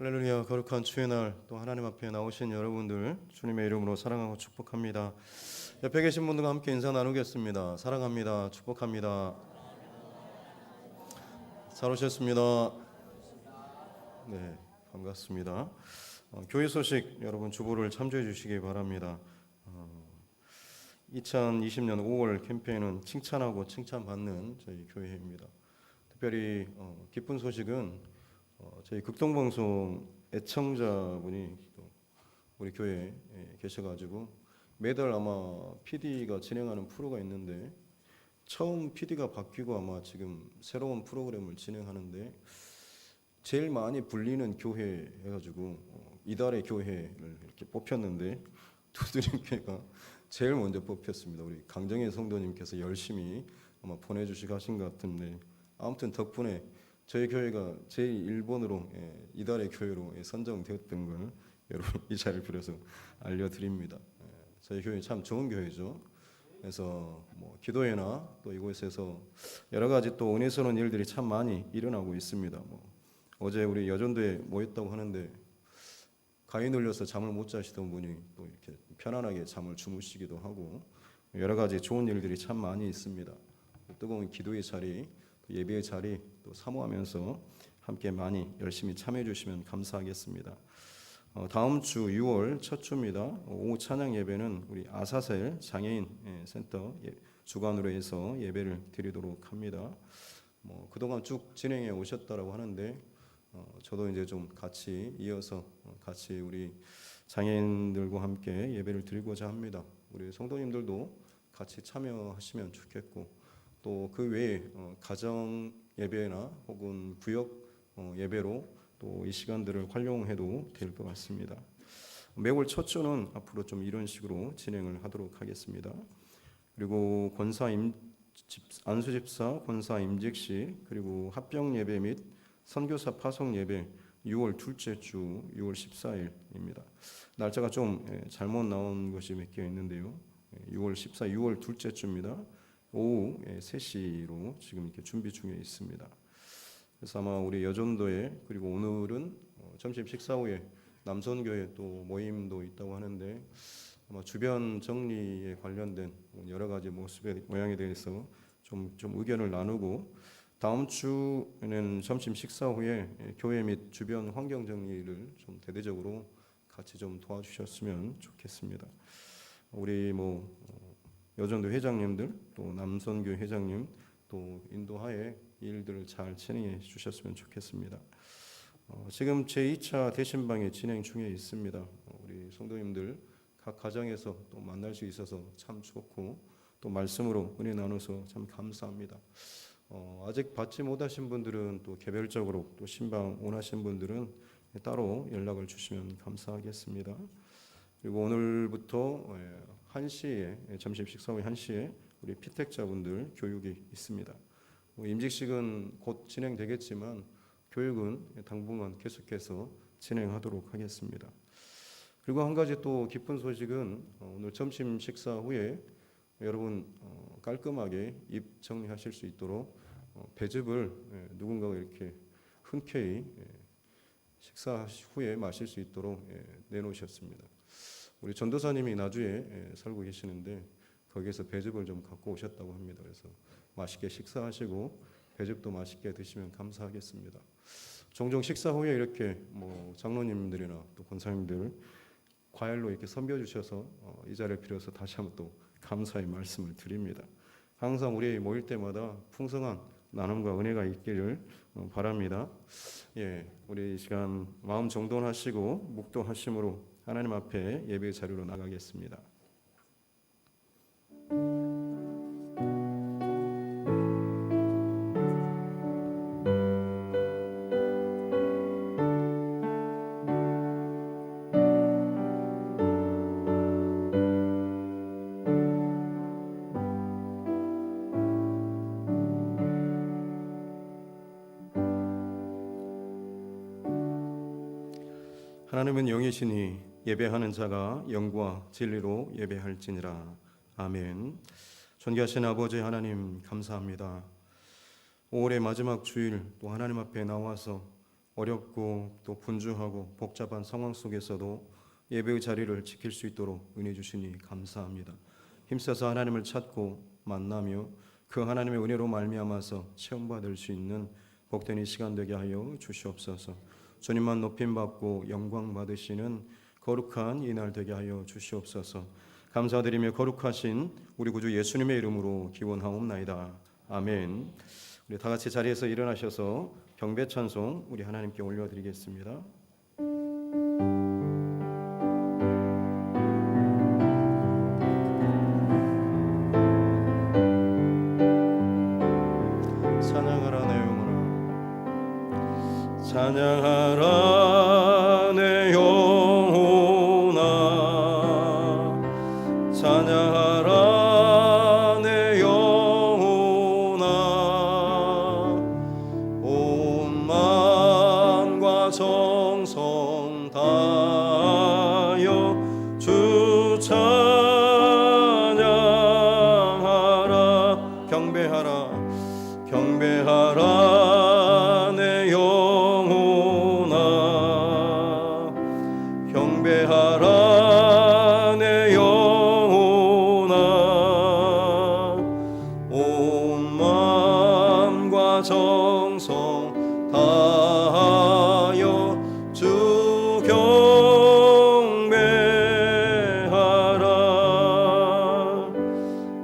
할렐루야. 거룩한 주의 날 또 하나님 앞에 나오신 여러분들 주님의 이름으로 사랑하고 축복합니다. 옆에 계신 분들과 함께 인사 나누겠습니다. 사랑합니다. 축복합니다. 잘 오셨습니다. 네, 반갑습니다. 교회 소식 여러분 주보를 참조해 주시기 바랍니다. 2020년 5월 캠페인은 칭찬하고 칭찬받는 저희 교회입니다. 특별히 기쁜 소식은 저희 극동방송 애청자분이 또 우리 교회에 계셔가지고 매달 아마 PD가 진행하는 프로가 있는데 처음 PD가 바뀌고 아마 지금 새로운 프로그램을 진행하는데 제일 많이 불리는 교회 해가지고 이달의 교회를 이렇게 뽑혔는데 두드림교회가 제일 먼저 뽑혔습니다. 우리 강정혜 성도님께서 열심히 아마 보내주시고 하신 것 같은데 아무튼 덕분에 저희 교회가 제1번으로 이달의 교회로 선정되었던 걸 여러분 이 자리를 빌어서 알려드립니다. 저희 교회 참 좋은 교회죠. 그래서 뭐 기도회나 또 이곳에서 여러 가지 또 은혜스러운 일들이 참 많이 일어나고 있습니다. 어제 우리 여전도에 모였다고 하는데 가위 눌려서 잠을 못 자시던 분이 또 이렇게 편안하게 잠을 주무시기도 하고 여러 가지 좋은 일들이 참 많이 있습니다. 뜨거운 기도의 자리, 예배의 자리 또 사모하면서 함께 많이 열심히 참여해 주시면 감사하겠습니다. 다음 주 6월 첫 주입니다. 오후 찬양 예배는 우리 아사셀 장애인 센터 주관으로 해서 예배를 드리도록 합니다. 그동안 쭉 진행해 오셨다라고 하는데 저도 이제 좀 같이 이어서 같이 우리 장애인들과 함께 예배를 드리고자 합니다. 우리 성도님들도 같이 참여하시면 좋겠고 또 그 외에 가정 예배나 혹은 구역 예배로 또 이 시간들을 활용해도 될 것 같습니다. 매월 첫 주는 앞으로 좀 이런 식으로 진행을 하도록 하겠습니다. 그리고 안수집사 권사 임직식 그리고 합병 예배 및 선교사 파송 예배 6월 둘째 주 6월 14일입니다. 날짜가 좀 잘못 나온 것이 몇 개 있는데요. 6월 14일 6월 둘째 주입니다. 오후 3시로 지금 이렇게 준비 중에 있습니다. 그래서 아마 우리 여전도에 그리고 오늘은 점심 식사 후에 남선교회 또 모임도 있다고 하는데 아마 주변 정리에 관련된 여러 가지 모습의 모양에 대해서 좀 의견을 나누고 다음 주에는 점심 식사 후에 교회 및 주변 환경 정리를 좀 대대적으로 같이 좀 도와주셨으면 좋겠습니다. 우리 여전도 회장님들 또 남선교 회장님 또 인도하에 일들을 잘 진행해 주셨으면 좋겠습니다. 지금 제2차 대신방이 진행 중에 있습니다. 우리 성도님들 각 가정에서 또 만날 수 있어서 참 좋고 또 말씀으로 은혜 나눠서 참 감사합니다. 아직 받지 못하신 분들은 또 개별적으로 또 신방 원하신 분들은 따로 연락을 주시면 감사하겠습니다. 그리고 오늘부터 1시에 점심 식사 후 1시에 우리 피택자분들 교육이 있습니다. 임직식은 곧 진행되겠지만 교육은 당분간 계속해서 진행하도록 하겠습니다. 그리고 한 가지 또 기쁜 소식은 오늘 점심 식사 후에 여러분 깔끔하게 입 정리하실 수 있도록 배즙을 누군가가 이렇게 흔쾌히 식사 후에 마실 수 있도록 내놓으셨습니다. 우리 전도사님이 나주에 살고 계시는데 거기에서 배즙을 좀 갖고 오셨다고 합니다. 그래서 맛있게 식사하시고 배즙도 맛있게 드시면 감사하겠습니다. 종종 식사 후에 이렇게 장로님들이나 또 권사님들 과일로 이렇게 섬겨 주셔서 이 자리를 빌어서 다시 한번 또 감사의 말씀을 드립니다. 항상 우리 모일 때마다 풍성한 나눔과 은혜가 있기를 바랍니다. 우리 이 시간 마음 정돈하시고 묵도하심으로 하나님 앞에 예배의 자리로 나가겠습니다. 하나님은 영이시니 예배하는 자가 영과 진리로 예배할지니라. 아멘. 존귀하신 아버지 하나님 감사합니다. 5월의 마지막 주일 또 하나님 앞에 나와서 어렵고 또 분주하고 복잡한 상황 속에서도 예배의 자리를 지킬 수 있도록 은혜 주시니 감사합니다. 힘써서 하나님을 찾고 만나며 그 하나님의 은혜로 말미암아서 체험받을 수 있는 복된 이 시간 되게 하여 주시옵소서. 주님만 높임받고 영광 받으시는 거룩한 이날 되게 하여 주시옵소서. 감사드리며 거룩하신 우리 구주 예수님의 이름으로 기원하옵나이다. 아멘. 우리 다 같이 자리에서 일어나셔서 경배 찬송 우리 하나님께 올려드리겠습니다. 찬양하라 내 영혼아, 찬양하라 내 영혼아, 찬양하라 내 영혼아, 온 마음과 정성 다하여 주 찬양하라. 경배하라, 경배하라 내 영혼아, 경배하라 내 영혼아, 온 마음과 정성 다하여 주 경배하라.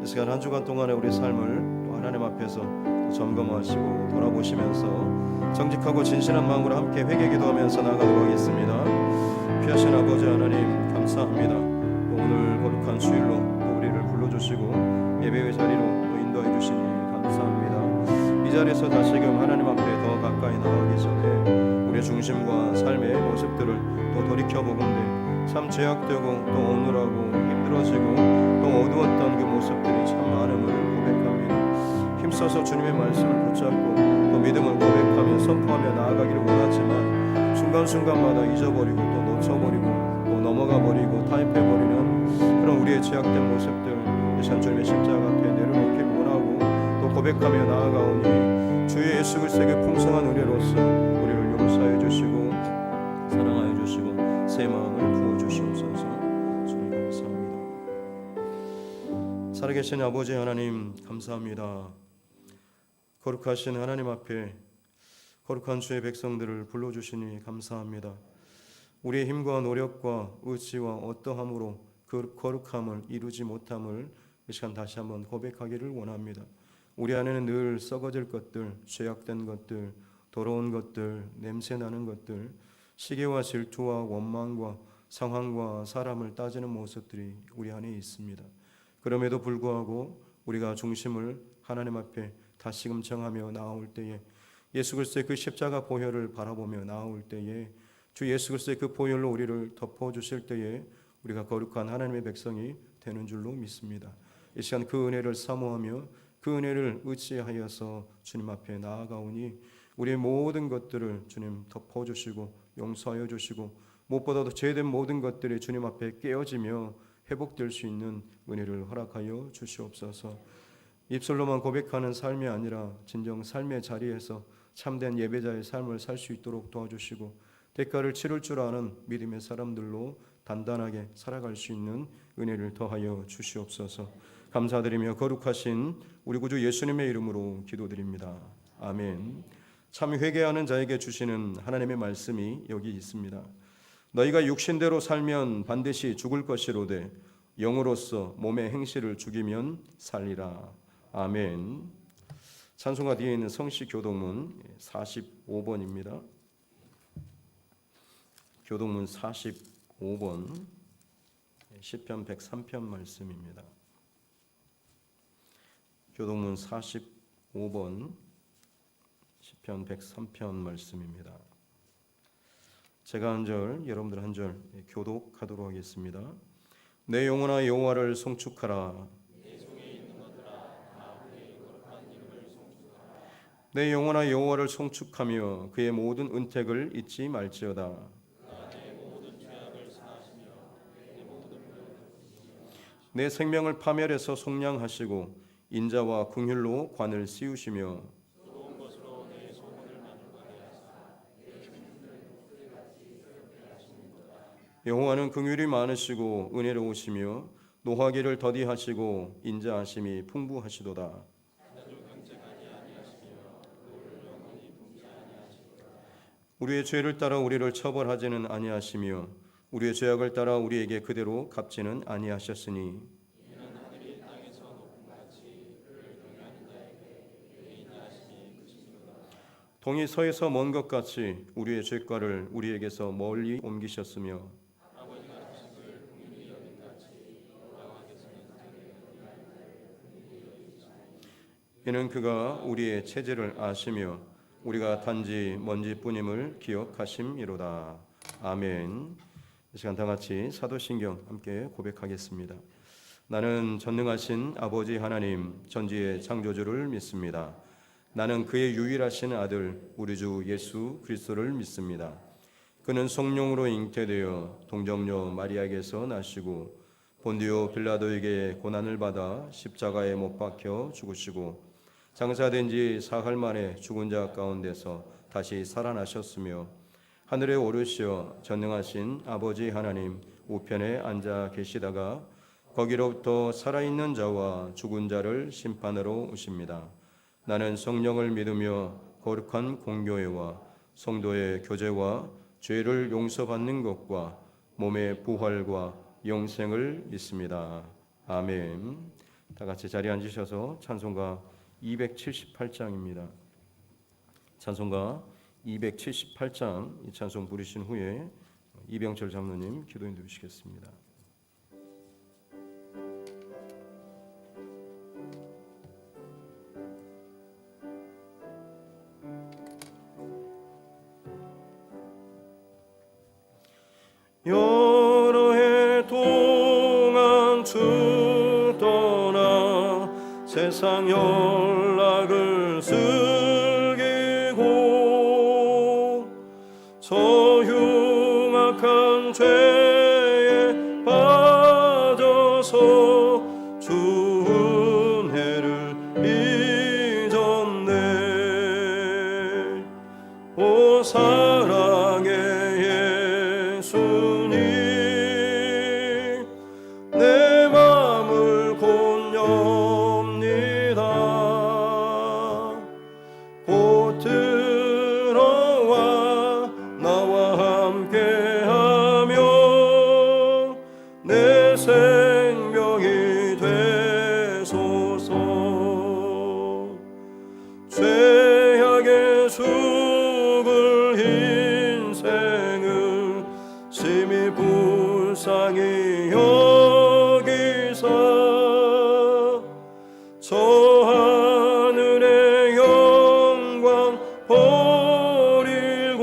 이 시간 한 주간 동안의 우리 삶을 또 하나님 앞에서 점검하시고 돌아보시면서 정직하고 진실한 마음으로 함께 회개 기도하면서 나아가도록 하겠습니다. 귀하신 아버지 하나님 감사합니다. 또 오늘 거룩한 주일로 또 우리를 불러주시고 예배의 자리로 또 인도해 주시니 감사합니다. 이 자리에서 다시금 하나님 앞에 더 가까이 나가기 전에 우리의 중심과 삶의 모습들을 또 돌이켜보건대 참 죄악되고 또 오늘하고 힘들어지고 또 어두웠던 그 모습들이 참 많음을 고백합니다. 힘써서 주님의 말씀을 붙잡고 또 믿음을 고백하며 선포하며 나아가기를 원하지만 순간순간마다 잊어버리고 또 놓쳐버리고 또 넘어가버리고 타협해버리는 그런 우리의 죄악된 모습들 이 시간 주님의 십자가 앞에 내려놓기를 원하고 또 고백하며 나아가오니 주의 예수 그리스도의 그 풍성한 은혜로서 우리를 용서해 주시고 사랑하여 주시고 새 마음을 부어주시옵소서. 주님 감사합니다. 살아계신 아버지 하나님 감사합니다. 거룩하신 하나님 앞에 거룩한 주의 백성들을 불러주시니 감사합니다. 우리의 힘과 노력과 의지와 어떠함으로 그 거룩함을 이루지 못함을 이 시간 다시 한번 고백하기를 원합니다. 우리 안에는 늘 썩어질 것들, 죄악된 것들, 더러운 것들, 냄새나는 것들, 시기와 질투와 원망과 상황과 사람을 따지는 모습들이 우리 안에 있습니다. 그럼에도 불구하고 우리가 중심을 하나님 앞에 다시금 정하며 나아올 때에 예수 그리스도의 그 십자가 보혈을 바라보며 나아올 때에 주 예수 그리스도의 그 보혈로 우리를 덮어주실 때에 우리가 거룩한 하나님의 백성이 되는 줄로 믿습니다. 이 시간 그 은혜를 사모하며 그 은혜를 의지하여서 주님 앞에 나아가오니 우리의 모든 것들을 주님 덮어주시고 용서하여 주시고 무엇보다도 죄된 모든 것들이 주님 앞에 깨어지며 회복될 수 있는 은혜를 허락하여 주시옵소서. 입술로만 고백하는 삶이 아니라 진정 삶의 자리에서 참된 예배자의 삶을 살 수 있도록 도와주시고 대가를 치를 줄 아는 믿음의 사람들로 단단하게 살아갈 수 있는 은혜를 더하여 주시옵소서. 감사드리며 거룩하신 우리 구주 예수님의 이름으로 기도드립니다. 아멘. 참 회개하는 자에게 주시는 하나님의 말씀이 여기 있습니다. 너희가 육신대로 살면 반드시 죽을 것이로되 영으로서 몸의 행실을 죽이면 살리라. 아멘. 찬송가 뒤에 있는 성시 교동문 45번입니다. 교동문 45번 시편 103편 말씀입니다. 교동문 45번 시편 103편 말씀입니다. 제가 한 절, 여러분들 한 절 교독하도록 하겠습니다. 내 영혼아 여호와를 송축하라. 내 영혼아 여호와를 송축하며 그의 모든 은택을 잊지 말지어다. 내 생명을 파멸해서 속량하시고 인자와 긍휼로 관을 씌우시며 여호와는 긍휼이 많으시고 은혜로우시며 노하기를 더디하시고 인자하심이 풍부하시도다. 우리의 죄를 따라 우리를 처벌하지는 아니하시며 우리의 죄악을 따라 우리에게 그대로 갚지는 아니하셨으니 동이 서에서 먼 것 같이 우리의 죄과를 우리에게서 멀리 옮기셨으며 이는 그가 우리의 체질을 아시며 우리가 단지 먼지뿐임을 기억하심이로다. 아멘. 이 시간 다 같이 사도신경 함께 고백하겠습니다. 나는 전능하신 아버지 하나님 전지의 창조주를 믿습니다. 나는 그의 유일하신 아들 우리 주 예수 그리스도를 믿습니다. 그는 성령으로 잉태되어 동정녀 마리아에게서 나시고 본디오 빌라도에게 고난을 받아 십자가에 못 박혀 죽으시고 장사된 지 사흘 만에 죽은 자 가운데서 다시 살아나셨으며 하늘에 오르시어 전능하신 아버지 하나님 우편에 앉아 계시다가 거기로부터 살아있는 자와 죽은 자를 심판으로 오십니다. 나는 성령을 믿으며 거룩한 공교회와 성도의 교제와 죄를 용서받는 것과 몸의 부활과 영생을 믿습니다. 아멘. 다 같이 자리에 앉으셔서 찬송가 278장입니다. 찬송가 278장 이 찬송 부르신 후에 이병철 장로님 기도인도 주시겠습니다. 여러 해 동안 죽더나 세상 연락을 즐기고 저 흉악한 죄에 빠져서 주 은혜를 잊었네. 오 사랑의 예수님 내 맘을 곧 엽니다. 곧 들어와 나와 함께하며 내 생명이 되소서. 죄악의 죽을 인생을 심히 불쌍히 여기사 저 하늘의 영광 버리고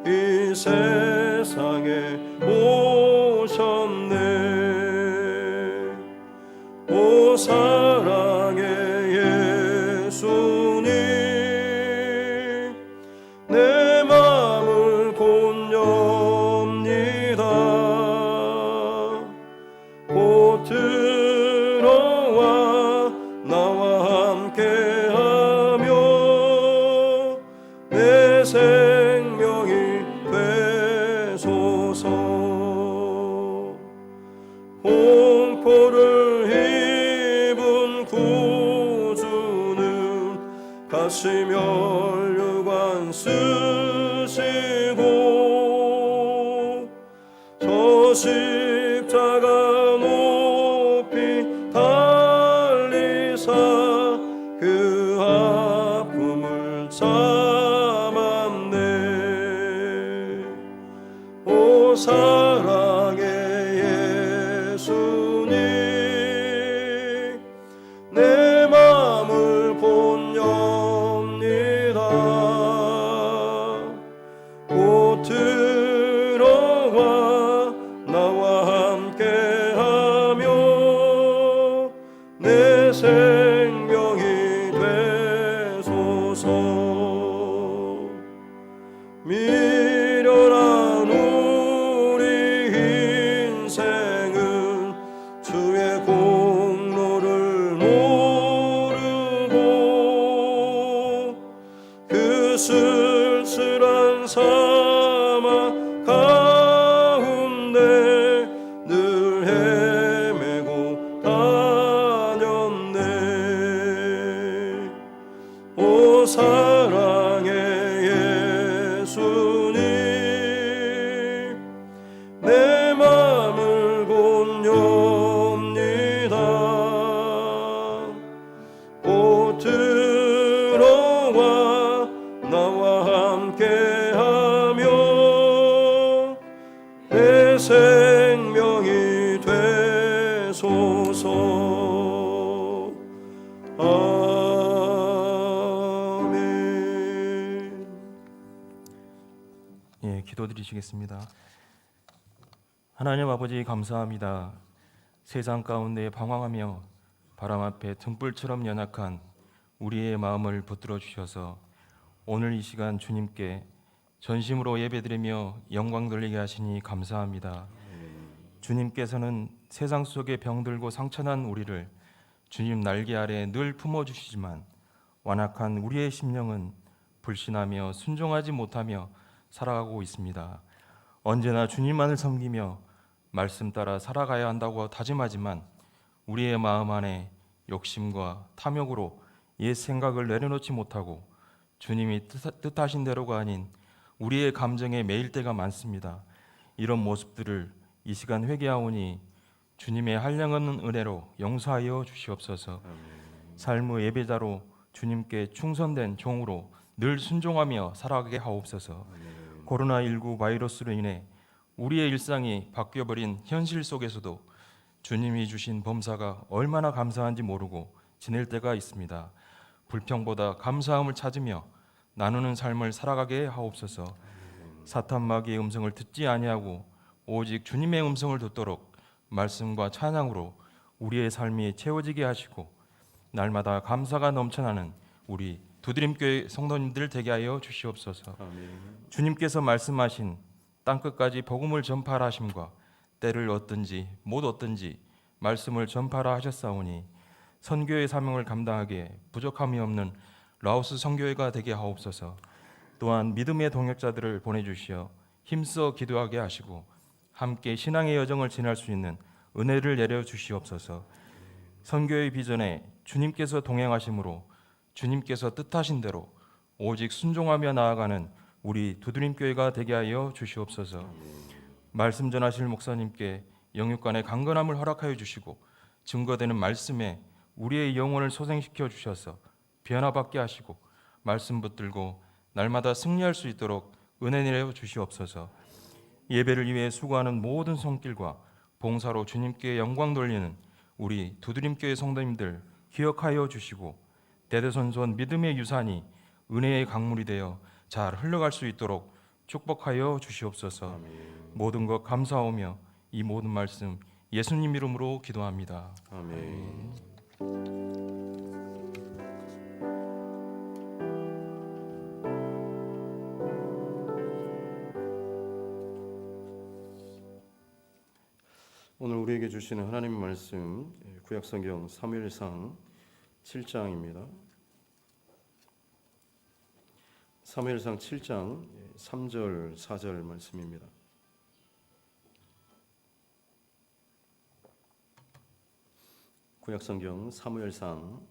이 세상에 오셨네. 오 사랑의 예수님 내 맘을 곧 엽니다. 곧 들어와 나와 함께하며 내 생명이 되소서. 공포를 입은 구주는 가시 면류관 쓰시고 저 십자가 높이 달리사 그 아픔을 참았네. 오 사랑의 예수님 내 맘을 곧 엽니다. 곧 들어와 나와 함께하며 헤매고 다녔네. 오 사랑의 예수님, 내 맘을 곧 엽니다. 곧 들어와 나와 함께하며 내 생명이 되소서. 아멘. 예, 기도드리시겠습니다. 하나님 아버지, 감사합니다. 세상 가운데 방황하며 바람 앞에 등불처럼 연약한 우리의 마음을 붙들어 주셔서 오늘 이 시간 주님께 전심으로 예배드리며 영광 돌리게 하시니 감사합니다. 주님께서는 세상 속에 병들고 상처난 우리를 주님 날개 아래 늘 품어주시지만 완악한 우리의 심령은 불신하며 순종하지 못하며 살아가고 있습니다. 언제나 주님만을 섬기며 말씀 따라 살아가야 한다고 다짐하지만 우리의 마음 안에 욕심과 탐욕으로 옛 생각을 내려놓지 못하고 주님이 뜻하신 대로가 아닌 우리의 감정에 매일 때가 많습니다. 이런 모습들을 이 시간 회개하오니 주님의 한량없는 은혜로 용서하여 주시옵소서. 삶의 예배자로 주님께 충성된 종으로 늘 순종하며 살아가게 하옵소서. 코로나19 바이러스로 인해 우리의 일상이 바뀌어버린 현실 속에서도 주님이 주신 범사가 얼마나 감사한지 모르고 지낼 때가 있습니다. 불평보다 감사함을 찾으며 나누는 삶을 살아가게 하옵소서. 사탄 마귀의 음성을 듣지 아니하고 오직 주님의 음성을 듣도록 말씀과 찬양으로 우리의 삶이 채워지게 하시고 날마다 감사가 넘쳐나는 우리 두드림교회 성도님들 되게 하여 주시옵소서. 아멘. 주님께서 말씀하신 땅끝까지 복음을 전파하라 하심과 때를 얻든지 못 얻든지 말씀을 전파하라 하셨사오니 선교의 사명을 감당하기에 부족함이 없는 라오스 선교회가 되게 하옵소서. 또한 믿음의 동역자들을 보내주시어 힘써 기도하게 하시고 함께 신앙의 여정을 지날 수 있는 은혜를 내려주시옵소서. 선교의 비전에 주님께서 동행하심으로 주님께서 뜻하신 대로 오직 순종하며 나아가는 우리 두드림교회가 되게 하여 주시옵소서. 말씀 전하실 목사님께 영육간의 강건함을 허락하여 주시고 증거되는 말씀에 우리의 영혼을 소생시켜 주셔서 변화받게 하시고 말씀 붙들고 날마다 승리할 수 있도록 은혜 내려 주시옵소서. 예배를 위해 수고하는 모든 손길과 봉사로 주님께 영광 돌리는 우리 두드림교회 성도님들 기억하여 주시고 대대손손 믿음의 유산이 은혜의 강물이 되어 잘 흘러갈 수 있도록 축복하여 주시옵소서. 모든 것 감사하오며 이 모든 말씀 예수님 이름으로 기도합니다. 아멘. 오늘 우리에게 주시는 하나님의 말씀 구약성경 사무엘상 7장입니다. 사무엘상 7장 3절 4절 말씀입니다. 구약성경 사무엘상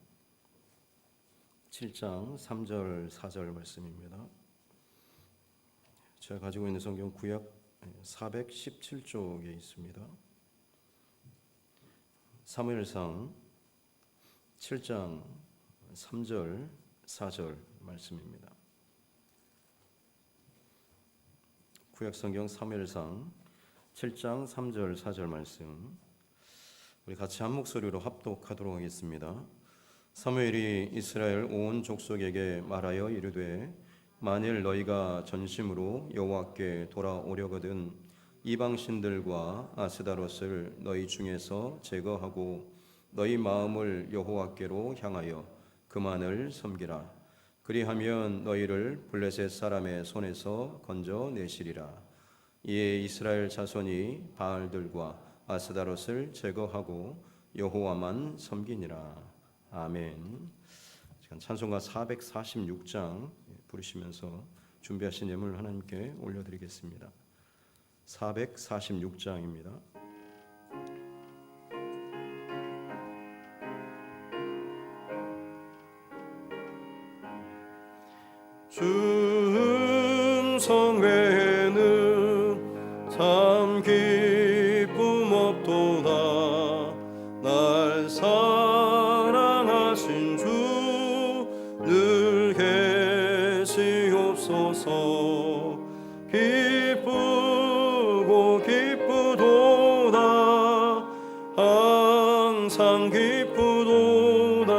7장 3절 4절 말씀입니다. 제가 가지고 있는 성경 구약 417쪽에 있습니다. 사무엘상 7장 3절 4절 말씀입니다. 구약성경 사무엘상 7장 3절 4절 말씀 우리 같이 한 목소리로 합독하도록 하겠습니다. 사무엘이 이스라엘 온 족속에게 말하여 이르되 만일 너희가 전심으로 여호와께 돌아오려거든 이방 신들과 아스다롯을 너희 중에서 제거하고 너희 마음을 여호와께로 향하여 그만을 섬기라. 그리하면 너희를 블레셋 사람의 손에서 건져내시리라. 이에 이스라엘 자손이 바알들과 아스다롯을 제거하고 여호와만 섬기니라. 아멘. 찬송가 446장 부르시면서 준비하신 예물 하나님께 올려드리겠습니다. 446장입니다. 주 음성 외에는 참 기쁨 없도다. 날 사랑하신 주 늘 계시옵소서. 기쁘고 기쁘도다. 항상 기쁘도다.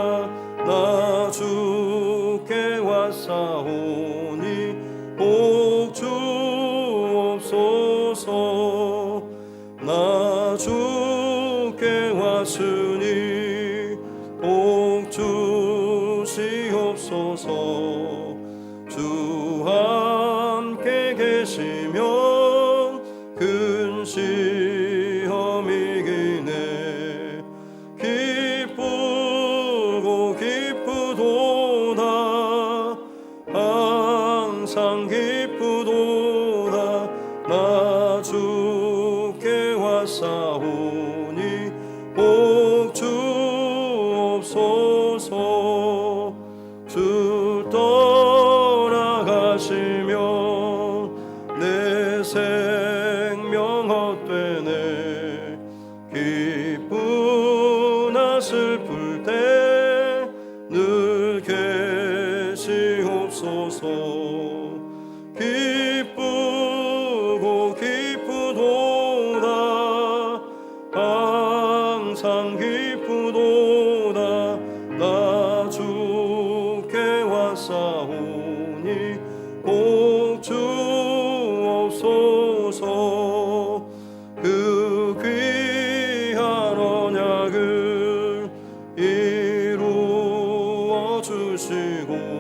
나 주께 왔사오니 복 주옵소서. 나 주께 왔으니 복 주시옵소서. 주 함께 계시면 큰 시험이 이기네. 기쁘고 기쁘도다. 항상 기쁘도다. 나 주께 왔사오니 복 주옵소서. 주 떠나가시면 내 생명 헛되네. 기쁘나 슬플 때 늘 계시옵소서. 기쁘고 기쁘도다. 항상 기쁘도다. 나 주께 왔사오니 복 주옵소서. 그 귀한 언약을 이루어 주시고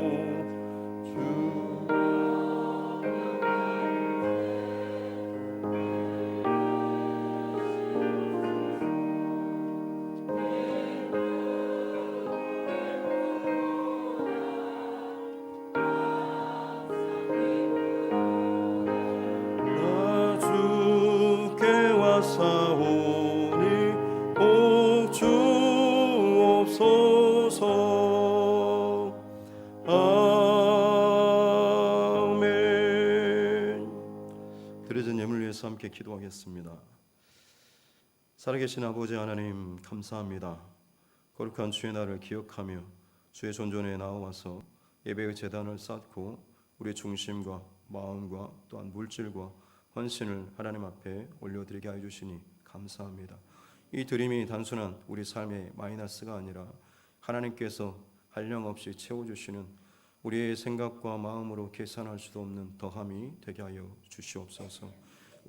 나 주께 왔사오니 복 주옵소서. 아멘. 드려진 예물 위해서 함께 기도하겠습니다. 살아계신 아버지 하나님, 감사합니다. 거룩한 주의 날을 기억하며 주의 존전에 나와서 예배의 제단을 쌓고 우리 중심과 마음과 또한 물질과 헌신을 하나님 앞에 올려드리게 하여 주시니 감사합니다. 이 드림이 단순한 우리 삶의 마이너스가 아니라 하나님께서 한량없이 채워주시는 우리의 생각과 마음으로 계산할 수도 없는 더함이 되게 하여 주시옵소서.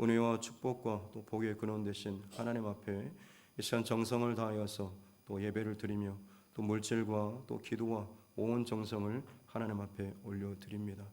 은혜와 축복과 또 복의 근원 되신 하나님 앞에 이 시간 정성을 다하여서 또 예배를 드리며 또 물질과 또 기도와 온 정성을 하나님 앞에 올려드립니다.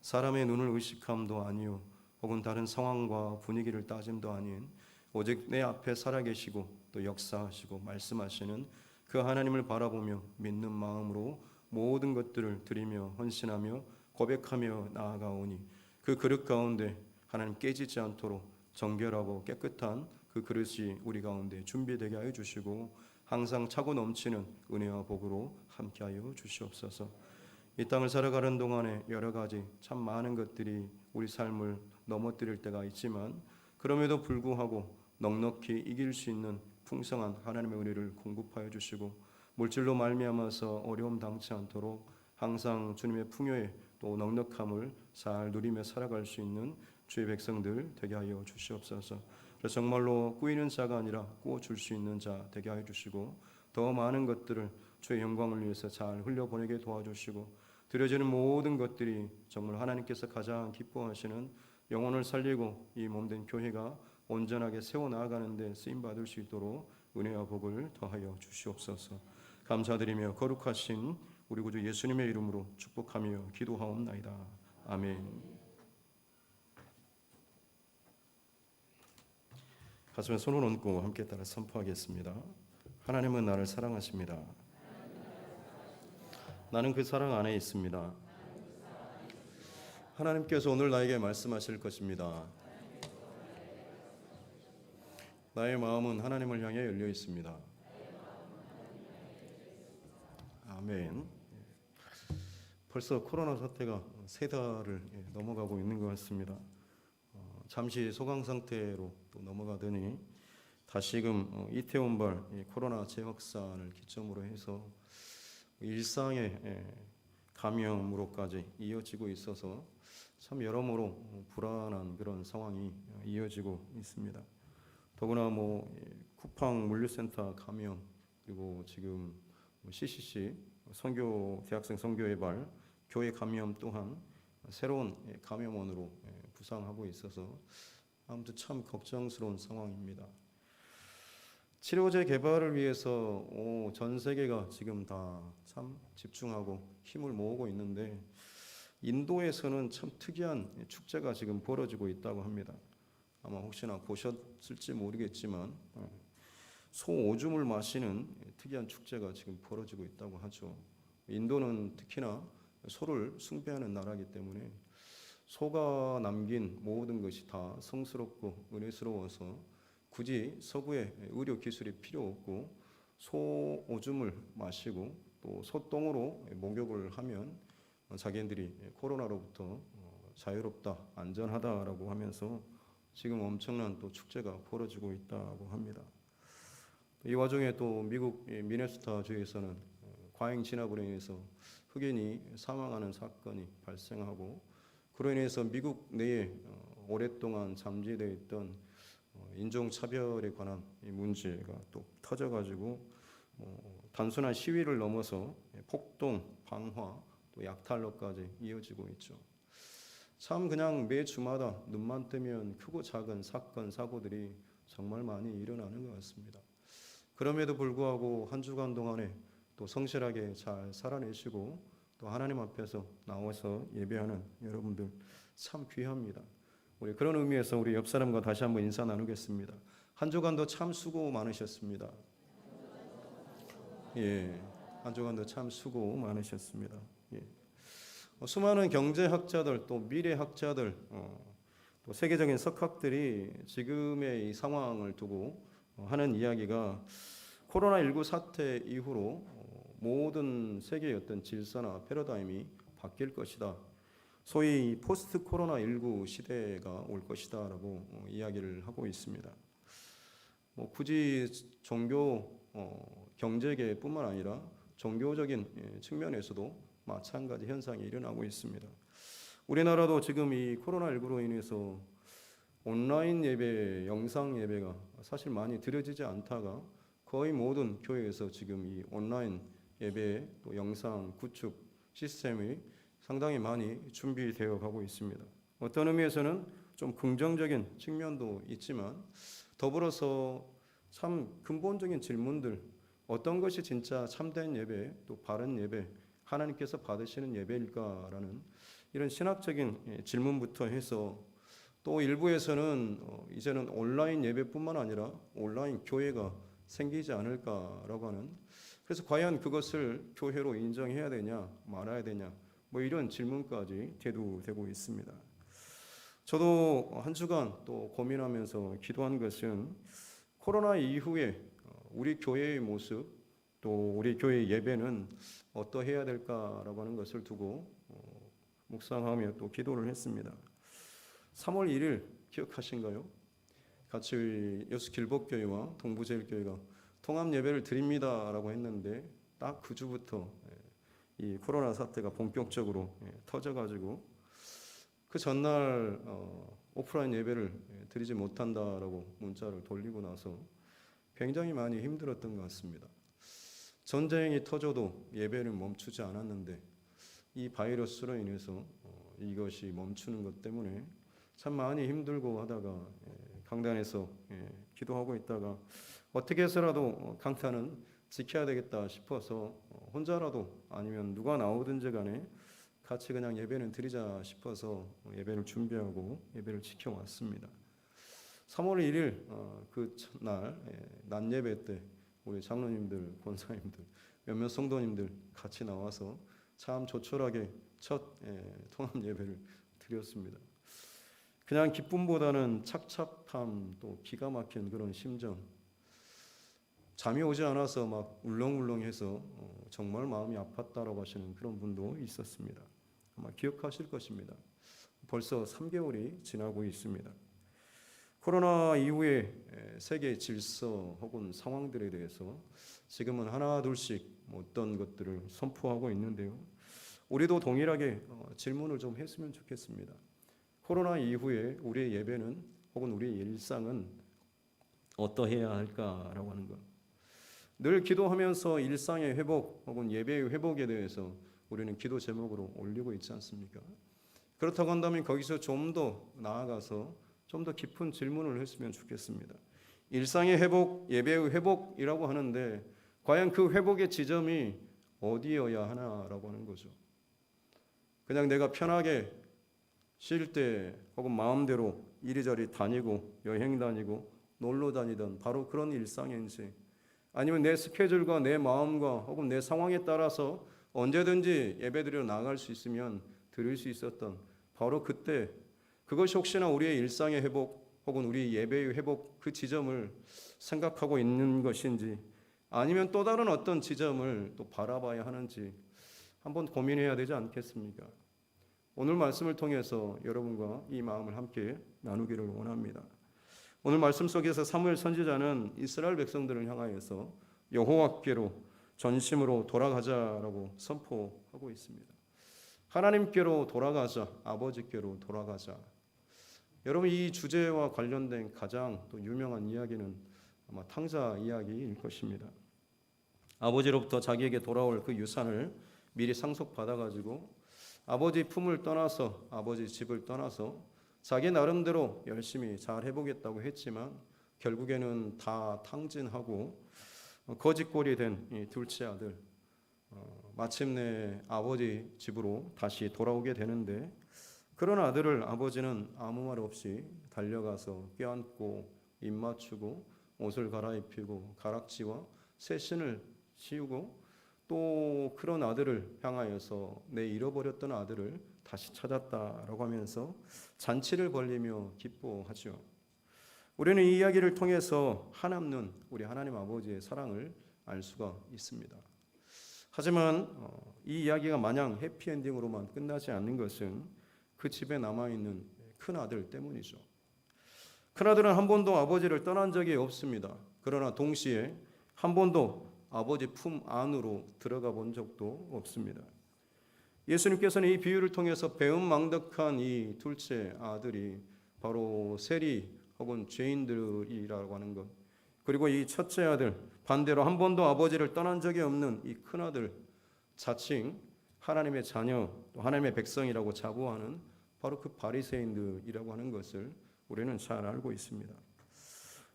사람의 눈을 의식함도 아니요 혹은 다른 상황과 분위기를 따짐도 아닌 오직 내 앞에 살아계시고 또 역사하시고 말씀하시는 그 하나님을 바라보며 믿는 마음으로 모든 것들을 드리며 헌신하며 고백하며 나아가오니 그 그릇 가운데 하나님 깨지지 않도록 정결하고 깨끗한 그 그릇이 우리 가운데 준비되게 하여 주시고 항상 차고 넘치는 은혜와 복으로 함께하여 주시옵소서. 이 땅을 살아가는 동안에 여러 가지 참 많은 것들이 우리 삶을 넘어뜨릴 때가 있지만 그럼에도 불구하고 넉넉히 이길 수 있는 풍성한 하나님의 은혜를 공급하여 주시고 물질로 말미암아서 어려움 당치 않도록 항상 주님의 풍요에 또 넉넉함을 잘 누리며 살아갈 수 있는 주의 백성들 되게 하여 주시옵소서. 그래서 정말로 꾸이는 자가 아니라 꾸어줄 수 있는 자 되게 하여 주시고 더 많은 것들을 주의 영광을 위해서 잘 흘려보내게 도와주시고 드려지는 모든 것들이 정말 하나님께서 가장 기뻐하시는 영혼을 살리고 이 몸된 교회가 온전하게 세워나가는 데 쓰임받을 수 있도록 은혜와 복을 더하여 주시옵소서. 감사드리며 거룩하신 우리 구주 예수님의 이름으로 축복하며 기도하옵나이다. 아멘. 가슴에 손을 얹고 함께 따라 선포하겠습니다. 하나님은 나를 사랑하십니다. 나는 그 사랑 안에 있습니다. 하나님께서 오늘 나에게 말씀하실 것입니다. 나의 마음은 하나님을 향해 열려 있습니다. 아멘. 벌써 코로나 사태가 세 달을 넘어가고 있는 것 같습니다. 잠시 소강 상태로 또 넘어가더니 다시금 이태원발 코로나 재확산을 기점으로 해서 일상의 감염으로까지 이어지고 있어서 참 여러모로 불안한 그런 상황이 이어지고 있습니다. 더구나 쿠팡 물류센터 감염, 그리고 지금 CCC 선교 대학생 선교회발 교회 감염 또한 새로운 감염원으로 부상하고 있어서 아무튼 참 걱정스러운 상황입니다. 치료제 개발을 위해서 전 세계가 지금 다 참 집중하고 힘을 모으고 있는데 인도에서는 참 특이한 축제가 지금 벌어지고 있다고 합니다. 아마 혹시나 보셨을지 모르겠지만 소 오줌을 마시는 특이한 축제가 지금 벌어지고 있다고 하죠. 인도는 특히나 소를 숭배하는 나라이기 때문에 소가 남긴 모든 것이 다 성스럽고 은혜스러워서 굳이 서구의 의료 기술이 필요 없고 소 오줌을 마시고 또 소똥으로 목욕을 하면 자기들이 코로나로부터 자유롭다, 안전하다라고 하면서 지금 엄청난 또 축제가 벌어지고 있다고 합니다. 이 와중에 또 미국 미네소타 주에서는 과잉 진압으로 인해서 흑인이 사망하는 사건이 발생하고 그로 인해서 미국 내에 오랫동안 잠재되어 있던 인종차별에 관한 이 문제가 또 터져가지고 단순한 시위를 넘어서 폭동, 방화, 또 약탈로까지 이어지고 있죠. 참 그냥 매 주마다 눈만 뜨면 크고 작은 사건, 사고들이 정말 많이 일어나는 것 같습니다. 그럼에도 불구하고 한 주간 동안에 또 성실하게 잘 살아내시고 또 하나님 앞에서 나와서 예배하는 여러분들 참 귀합니다. 우리 그런 의미에서 우리 옆 사람과 다시 한번 인사 나누겠습니다. 한 주간도 참 수고 많으셨습니다. 예, 한 주간도 참 수고 많으셨습니다. 예. 수많은 경제학자들 또 미래학자들 또 세계적인 석학들이 지금의 이 상황을 두고 하는 이야기가 코로나19 사태 이후로 모든 세계의 어떤 질서나 패러다임이 바뀔 것이다. 소위 포스트 코로나19 시대가 올 것이다라고 이야기를 하고 있습니다. 굳이 종교 경제계뿐만 아니라 종교적인 측면에서도 마찬가지 현상이 일어나고 있습니다. 우리나라도 지금 이 코로나19로 인해서 온라인 예배, 영상 예배가 사실 많이 드려지지 않다가 거의 모든 교회에서 지금 이 온라인 예배 또 영상 구축 시스템이 상당히 많이 준비되어 가고 있습니다. 어떤 의미에서는 좀 긍정적인 측면도 있지만 더불어서 참 근본적인 질문들, 어떤 것이 진짜 참된 예배, 또 바른 예배, 하나님께서 받으시는 예배일까라는 이런 신학적인 질문부터 해서 또 일부에서는 이제는 온라인 예배뿐만 아니라 온라인 교회가 생기지 않을까라고 하는, 그래서 과연 그것을 교회로 인정해야 되냐 말아야 되냐 이런 질문까지 대두되고 있습니다. 저도 한 주간 또 고민하면서 기도한 것은 코로나 이후에 우리 교회의 모습 또 우리 교회 예배는 어떠해야 될까라고 하는 것을 두고 묵상하며 또 기도를 했습니다. 3월 1일 기억하신가요? 같이 여수길복교회와 동부제일교회가 통합 예배를 드립니다라고 했는데 딱 그 주부터 이 코로나 사태가 본격적으로 터져가지고 그 전날 오프라인 예배를 드리지 못한다라고 문자를 돌리고 나서 굉장히 많이 힘들었던 것 같습니다. 전쟁이 터져도 예배를 멈추지 않았는데 이 바이러스로 인해서 이것이 멈추는 것 때문에 참 많이 힘들고 하다가 강단에서 기도하고 있다가 어떻게 해서라도 강단은 지켜야 되겠다 싶어서 혼자라도 아니면 누가 나오든지 간에 같이 그냥 예배는 드리자 싶어서 예배를 준비하고 예배를 지켜왔습니다. 3월 1일 그 날 낮 예배 때 우리 장로님들, 권사님들, 몇몇 성도님들 같이 나와서 참 조촐하게 첫 통합 예배를 드렸습니다. 그냥 기쁨보다는 착잡함 또 기가 막힌 그런 심정, 잠이 오지 않아서 막 울렁울렁해서 정말 마음이 아팠다라고 하시는 그런 분도 있었습니다. 아마 기억하실 것입니다. 벌써 3개월이 지나고 있습니다. 코로나 이후에 세계 질서 혹은 상황들에 대해서 지금은 하나 둘씩 어떤 것들을 선포하고 있는데요. 우리도 동일하게 질문을 좀 했으면 좋겠습니다. 코로나 이후에 우리의 예배는 혹은 우리의 일상은 어떠해야 할까라고 하는 것. 늘 기도하면서 일상의 회복 혹은 예배의 회복에 대해서 우리는 기도 제목으로 올리고 있지 않습니까? 그렇다고 한다면 거기서 좀 더 나아가서 좀 더 깊은 질문을 했으면 좋겠습니다. 일상의 회복, 예배의 회복이라고 하는데 과연 그 회복의 지점이 어디여야 하나라고 하는 거죠. 그냥 내가 편하게 쉴 때 혹은 마음대로 이리저리 다니고 여행 다니고 놀러 다니던 바로 그런 일상인지, 아니면 내 스케줄과 내 마음과 혹은 내 상황에 따라서 언제든지 예배드리러 나갈 수 있으면 드릴 수 있었던 바로 그때, 그것이 혹시나 우리의 일상의 회복 혹은 우리 예배의 회복 그 지점을 생각하고 있는 것인지, 아니면 또 다른 어떤 지점을 또 바라봐야 하는지 한번 고민해야 되지 않겠습니까? 오늘 말씀을 통해서 여러분과 이 마음을 함께 나누기를 원합니다. 오늘 말씀 속에서 사무엘 선지자는 이스라엘 백성들을 향하여서 여호와께로 전심으로 돌아가자라고 선포하고 있습니다. 하나님께로 돌아가자, 아버지께로 돌아가자. 여러분, 이 주제와 관련된 가장 또 유명한 이야기는 아마 탕자 이야기일 것입니다. 아버지로부터 자기에게 돌아올 그 유산을 미리 상속받아가지고 아버지 품을 떠나서, 아버지 집을 떠나서 자기 나름대로 열심히 잘 해보겠다고 했지만 결국에는 다 탕진하고 거짓골이 된 이 둘째 아들, 마침내 아버지 집으로 다시 돌아오게 되는데, 그런 아들을 아버지는 아무 말 없이 달려가서 껴안고 입 맞추고 옷을 갈아입히고 가락지와 새신을 씌우고 또 그런 아들을 향하여서 내 잃어버렸던 아들을 다시 찾았다라고 하면서 잔치를 벌리며 기뻐하죠. 우리는 이 이야기를 통해서 한없는 우리 하나님 아버지의 사랑을 알 수가 있습니다. 하지만 이 이야기가 마냥 해피엔딩으로만 끝나지 않는 것은 그 집에 남아있는 큰 아들 때문이죠. 큰 아들은 한 번도 아버지를 떠난 적이 없습니다. 그러나 동시에 한 번도 아버지 품 안으로 들어가 본 적도 없습니다. 예수님께서는 이 비유를 통해서 배은망덕한 이 둘째 아들이 바로 세리 혹은 죄인들이라고 하는 것, 그리고 이 첫째 아들, 반대로 한 번도 아버지를 떠난 적이 없는 이 큰아들, 자칭 하나님의 자녀, 또 하나님의 백성이라고 자부하는 바로 그 바리새인들이라고 하는 것을 우리는 잘 알고 있습니다.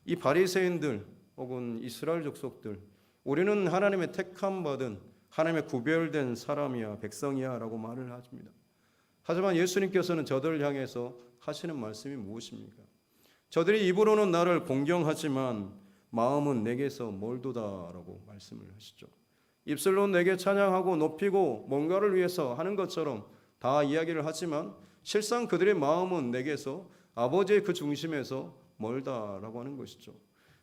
이 바리새인들 혹은 이스라엘 족속들, 우리는 하나님의 택함받은 하나님의 구별된 사람이야, 백성이야 라고 말을 하십니다. 하지만 예수님께서는 저들을 향해서 하시는 말씀이 무엇입니까? 저들이 입으로는 나를 공경하지만 마음은 내게서 멀도다라고 말씀을 하시죠. 입술로 내게 찬양하고 높이고 뭔가를 위해서 하는 것처럼 다 이야기를 하지만 실상 그들의 마음은 내게서, 아버지의 그 중심에서 멀다라고 하는 것이죠.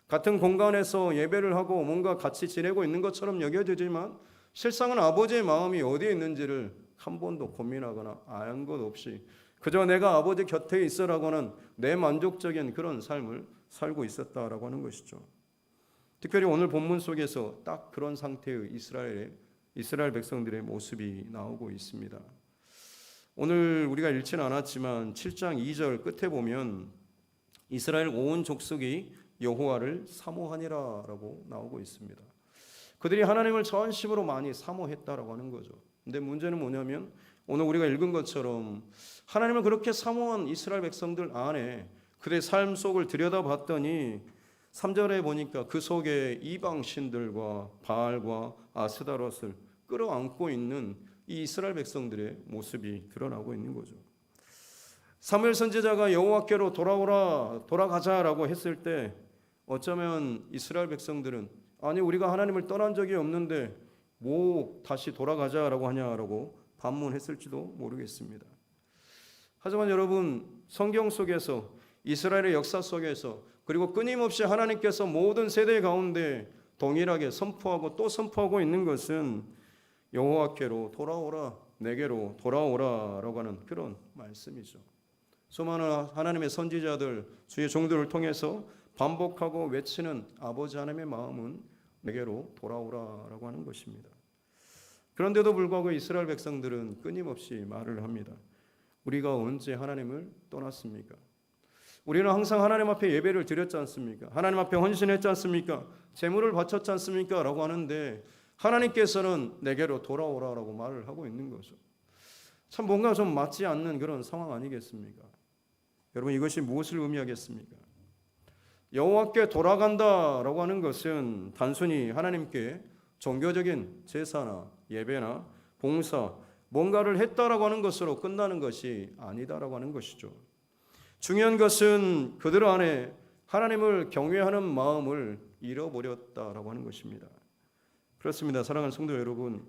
같은 공간에서 예배를 하고 뭔가 같이 지내고 있는 것처럼 여겨지지만 실상은 아버지의 마음이 어디에 있는지를 한 번도 고민하거나 알 것 없이 그저 내가 아버지 곁에 있으라고는 내 만족적인 그런 삶을 살고 있었다라고 하는 것이죠. 특별히 오늘 본문 속에서 딱 그런 상태의 이스라엘 백성들의 모습이 나오고 있습니다. 오늘 우리가 읽지는 않았지만 7장 2절 끝에 보면 이스라엘 온 족속이 여호와를 사모하니라라고 나오고 있습니다. 그들이 하나님을 전심으로 많이 사모했다라고 하는 거죠. 근데 문제는 뭐냐면 오늘 우리가 읽은 것처럼 하나님을 그렇게 사모한 이스라엘 백성들 안에 그들의 삶 속을 들여다봤더니 3절에 보니까 그 속에 이방 신들과 바알과 아스다롯을 끌어안고 있는 이 이스라엘 백성들의 모습이 드러나고 있는 거죠. 사무엘 선지자가 여호와께로 돌아가자라고 했을 때 어쩌면 이스라엘 백성들은 아니 우리가 하나님을 떠난 적이 없는데 뭐 다시 돌아가자라고 하냐라고 반문했을지도 모르겠습니다. 하지만 여러분, 성경 속에서 이스라엘의 역사 속에서 그리고 끊임없이 하나님께서 모든 세대 가운데 동일하게 선포하고 또 선포하고 있는 것은 여호와께로 돌아오라, 내게로 돌아오라라고 하는 그런 말씀이죠. 수많은 하나님의 선지자들, 주의 종들을 통해서 반복하고 외치는 아버지 하나님의 마음은 내게로 돌아오라라고 하는 것입니다. 그런데도 불구하고 이스라엘 백성들은 끊임없이 말을 합니다. 우리가 언제 하나님을 떠났습니까? 우리는 항상 하나님 앞에 예배를 드렸지 않습니까? 하나님 앞에 헌신했지 않습니까? 제물을 바쳤지 않습니까? 라고 하는데 하나님께서는 내게로 돌아오라라고 말을 하고 있는 거죠. 참 뭔가 좀 맞지 않는 그런 상황 아니겠습니까? 여러분, 이것이 무엇을 의미하겠습니까? 여호와께 돌아간다라고 하는 것은 단순히 하나님께 종교적인 제사나 예배나 봉사, 뭔가를 했다라고 하는 것으로 끝나는 것이 아니다라고 하는 것이죠. 중요한 것은 그들 안에 하나님을 경외하는 마음을 잃어버렸다라고 하는 것입니다. 그렇습니다. 사랑하는 성도 여러분,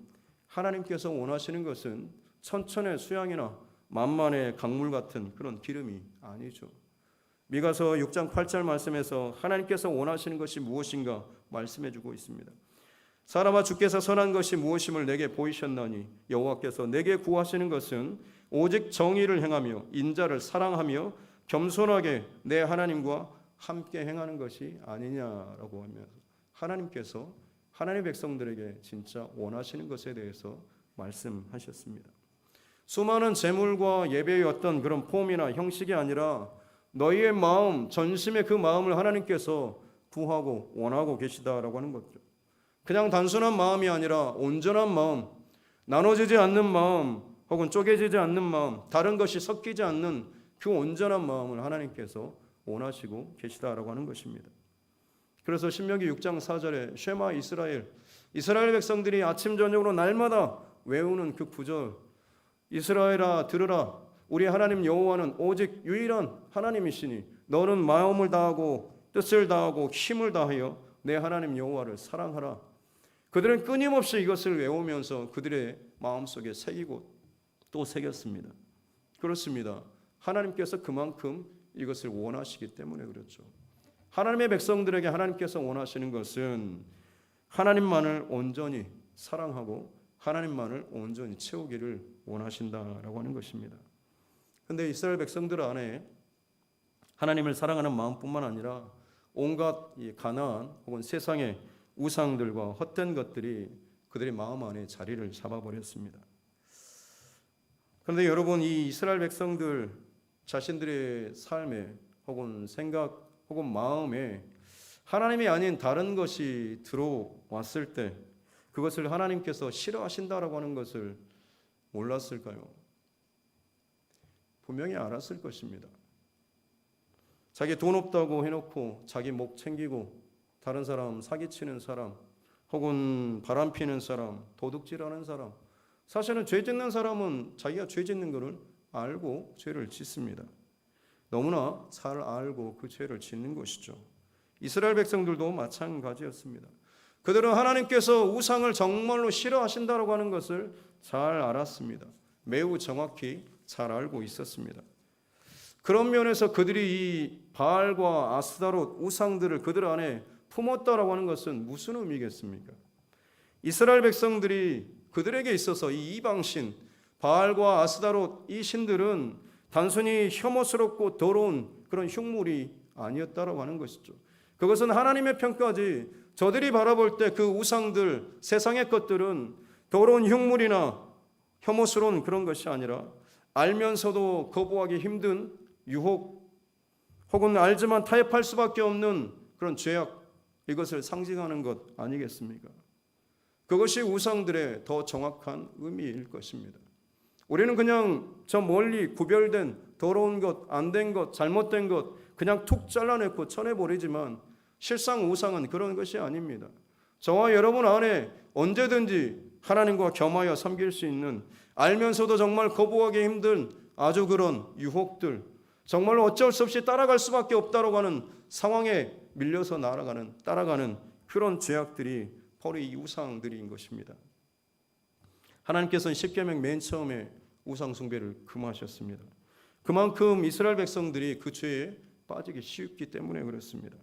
하나님께서 원하시는 것은 천천의 수양이나 만만의 강물 같은 그런 기름이 아니죠. 미가서 6장 8절 말씀에서 하나님께서 원하시는 것이 무엇인가 말씀해 주고 있습니다. 사람아, 주께서 선한 것이 무엇임을 내게 보이셨나니 여호와께서 내게 구하시는 것은 오직 정의를 행하며 인자를 사랑하며 겸손하게 내 하나님과 함께 행하는 것이 아니냐라고 하면서 하나님께서 하나님의 백성들에게 진짜 원하시는 것에 대해서 말씀하셨습니다. 수많은 제물과 예배의 어떤 그런 폼이나 형식이 아니라 너희의 마음, 전심의 그 마음을 하나님께서 구하고 원하고 계시다라고 하는 거죠. 그냥 단순한 마음이 아니라 온전한 마음, 나눠지지 않는 마음, 혹은 쪼개지지 않는 마음, 다른 것이 섞이지 않는 그 온전한 마음을 하나님께서 원하시고 계시다라고 하는 것입니다. 그래서 신명기 6장 4절에 쉐마 이스라엘, 이스라엘 백성들이 아침 저녁으로 날마다 외우는 그 구절, 이스라엘아 들으라, 우리 하나님 여호와는 오직 유일한 하나님이시니 너는 마음을 다하고 뜻을 다하고 힘을 다하여 내 하나님 여호와를 사랑하라. 그들은 끊임없이 이것을 외우면서 그들의 마음속에 새기고 또 새겼습니다. 그렇습니다. 하나님께서 그만큼 이것을 원하시기 때문에 그렇죠. 하나님의 백성들에게 하나님께서 원하시는 것은 하나님만을 온전히 사랑하고 하나님만을 온전히 채우기를 원하신다라고 하는 것입니다. 그런데 이스라엘 백성들 안에 하나님을 사랑하는 마음뿐만 아니라 온갖 이 가나안 혹은 세상의 우상들과 헛된 것들이 그들의 마음 안에 자리를 잡아버렸습니다. 그런데 여러분, 이 이스라엘 백성들 자신들의 삶에 혹은 생각 혹은 마음에 하나님이 아닌 다른 것이 들어왔을 때 그것을 하나님께서 싫어하신다라고 하는 것을 몰랐을까요? 분명히 알았을 것입니다. 자기 돈 없다고 해놓고 자기 목 챙기고 다른 사람 사기치는 사람 혹은 바람피는 사람, 도둑질하는 사람, 사실은 죄 짓는 사람은 자기가 죄 짓는 것을 알고 죄를 짓습니다. 너무나 잘 알고 그 죄를 짓는 것이죠. 이스라엘 백성들도 마찬가지였습니다. 그들은 하나님께서 우상을 정말로 싫어하신다고 하는 것을 잘 알았습니다. 매우 정확히 잘 알고 있었습니다. 그런 면에서 그들이 이 바알과 아스타롯 우상들을 그들 안에 품었다라고 하는 것은 무슨 의미겠습니까? 이스라엘 백성들이 그들에게 있어서 이 이방신 바알과 아스타롯 이 신들은 단순히 혐오스럽고 더러운 그런 흉물이 아니었다라고 하는 것이죠. 그것은 하나님의 평가지 저들이 바라볼 때 그 우상들 세상의 것들은 더러운 흉물이나 혐오스러운 그런 것이 아니라 알면서도 거부하기 힘든 유혹 혹은 알지만 타협할 수밖에 없는 그런 죄악, 이것을 상징하는 것 아니겠습니까? 그것이 우상들의 더 정확한 의미일 것입니다. 우리는 그냥 저 멀리 구별된 더러운 것, 안 된 것, 잘못된 것 그냥 툭 잘라내고 쳐내버리지만 실상 우상은 그런 것이 아닙니다. 저와 여러분 안에 언제든지 하나님과 겸하여 섬길 수 있는, 알면서도 정말 거부하기 힘든 아주 그런 유혹들, 정말로 어쩔 수 없이 따라갈 수밖에 없다고 하는 상황에 밀려서 따라가는 그런 죄악들이 바로 이 우상들인 것입니다. 하나님께서는 십계명 맨 처음에 우상 숭배를 금하셨습니다. 그만큼 이스라엘 백성들이 그 죄에 빠지기 쉽기 때문에 그렇습니다.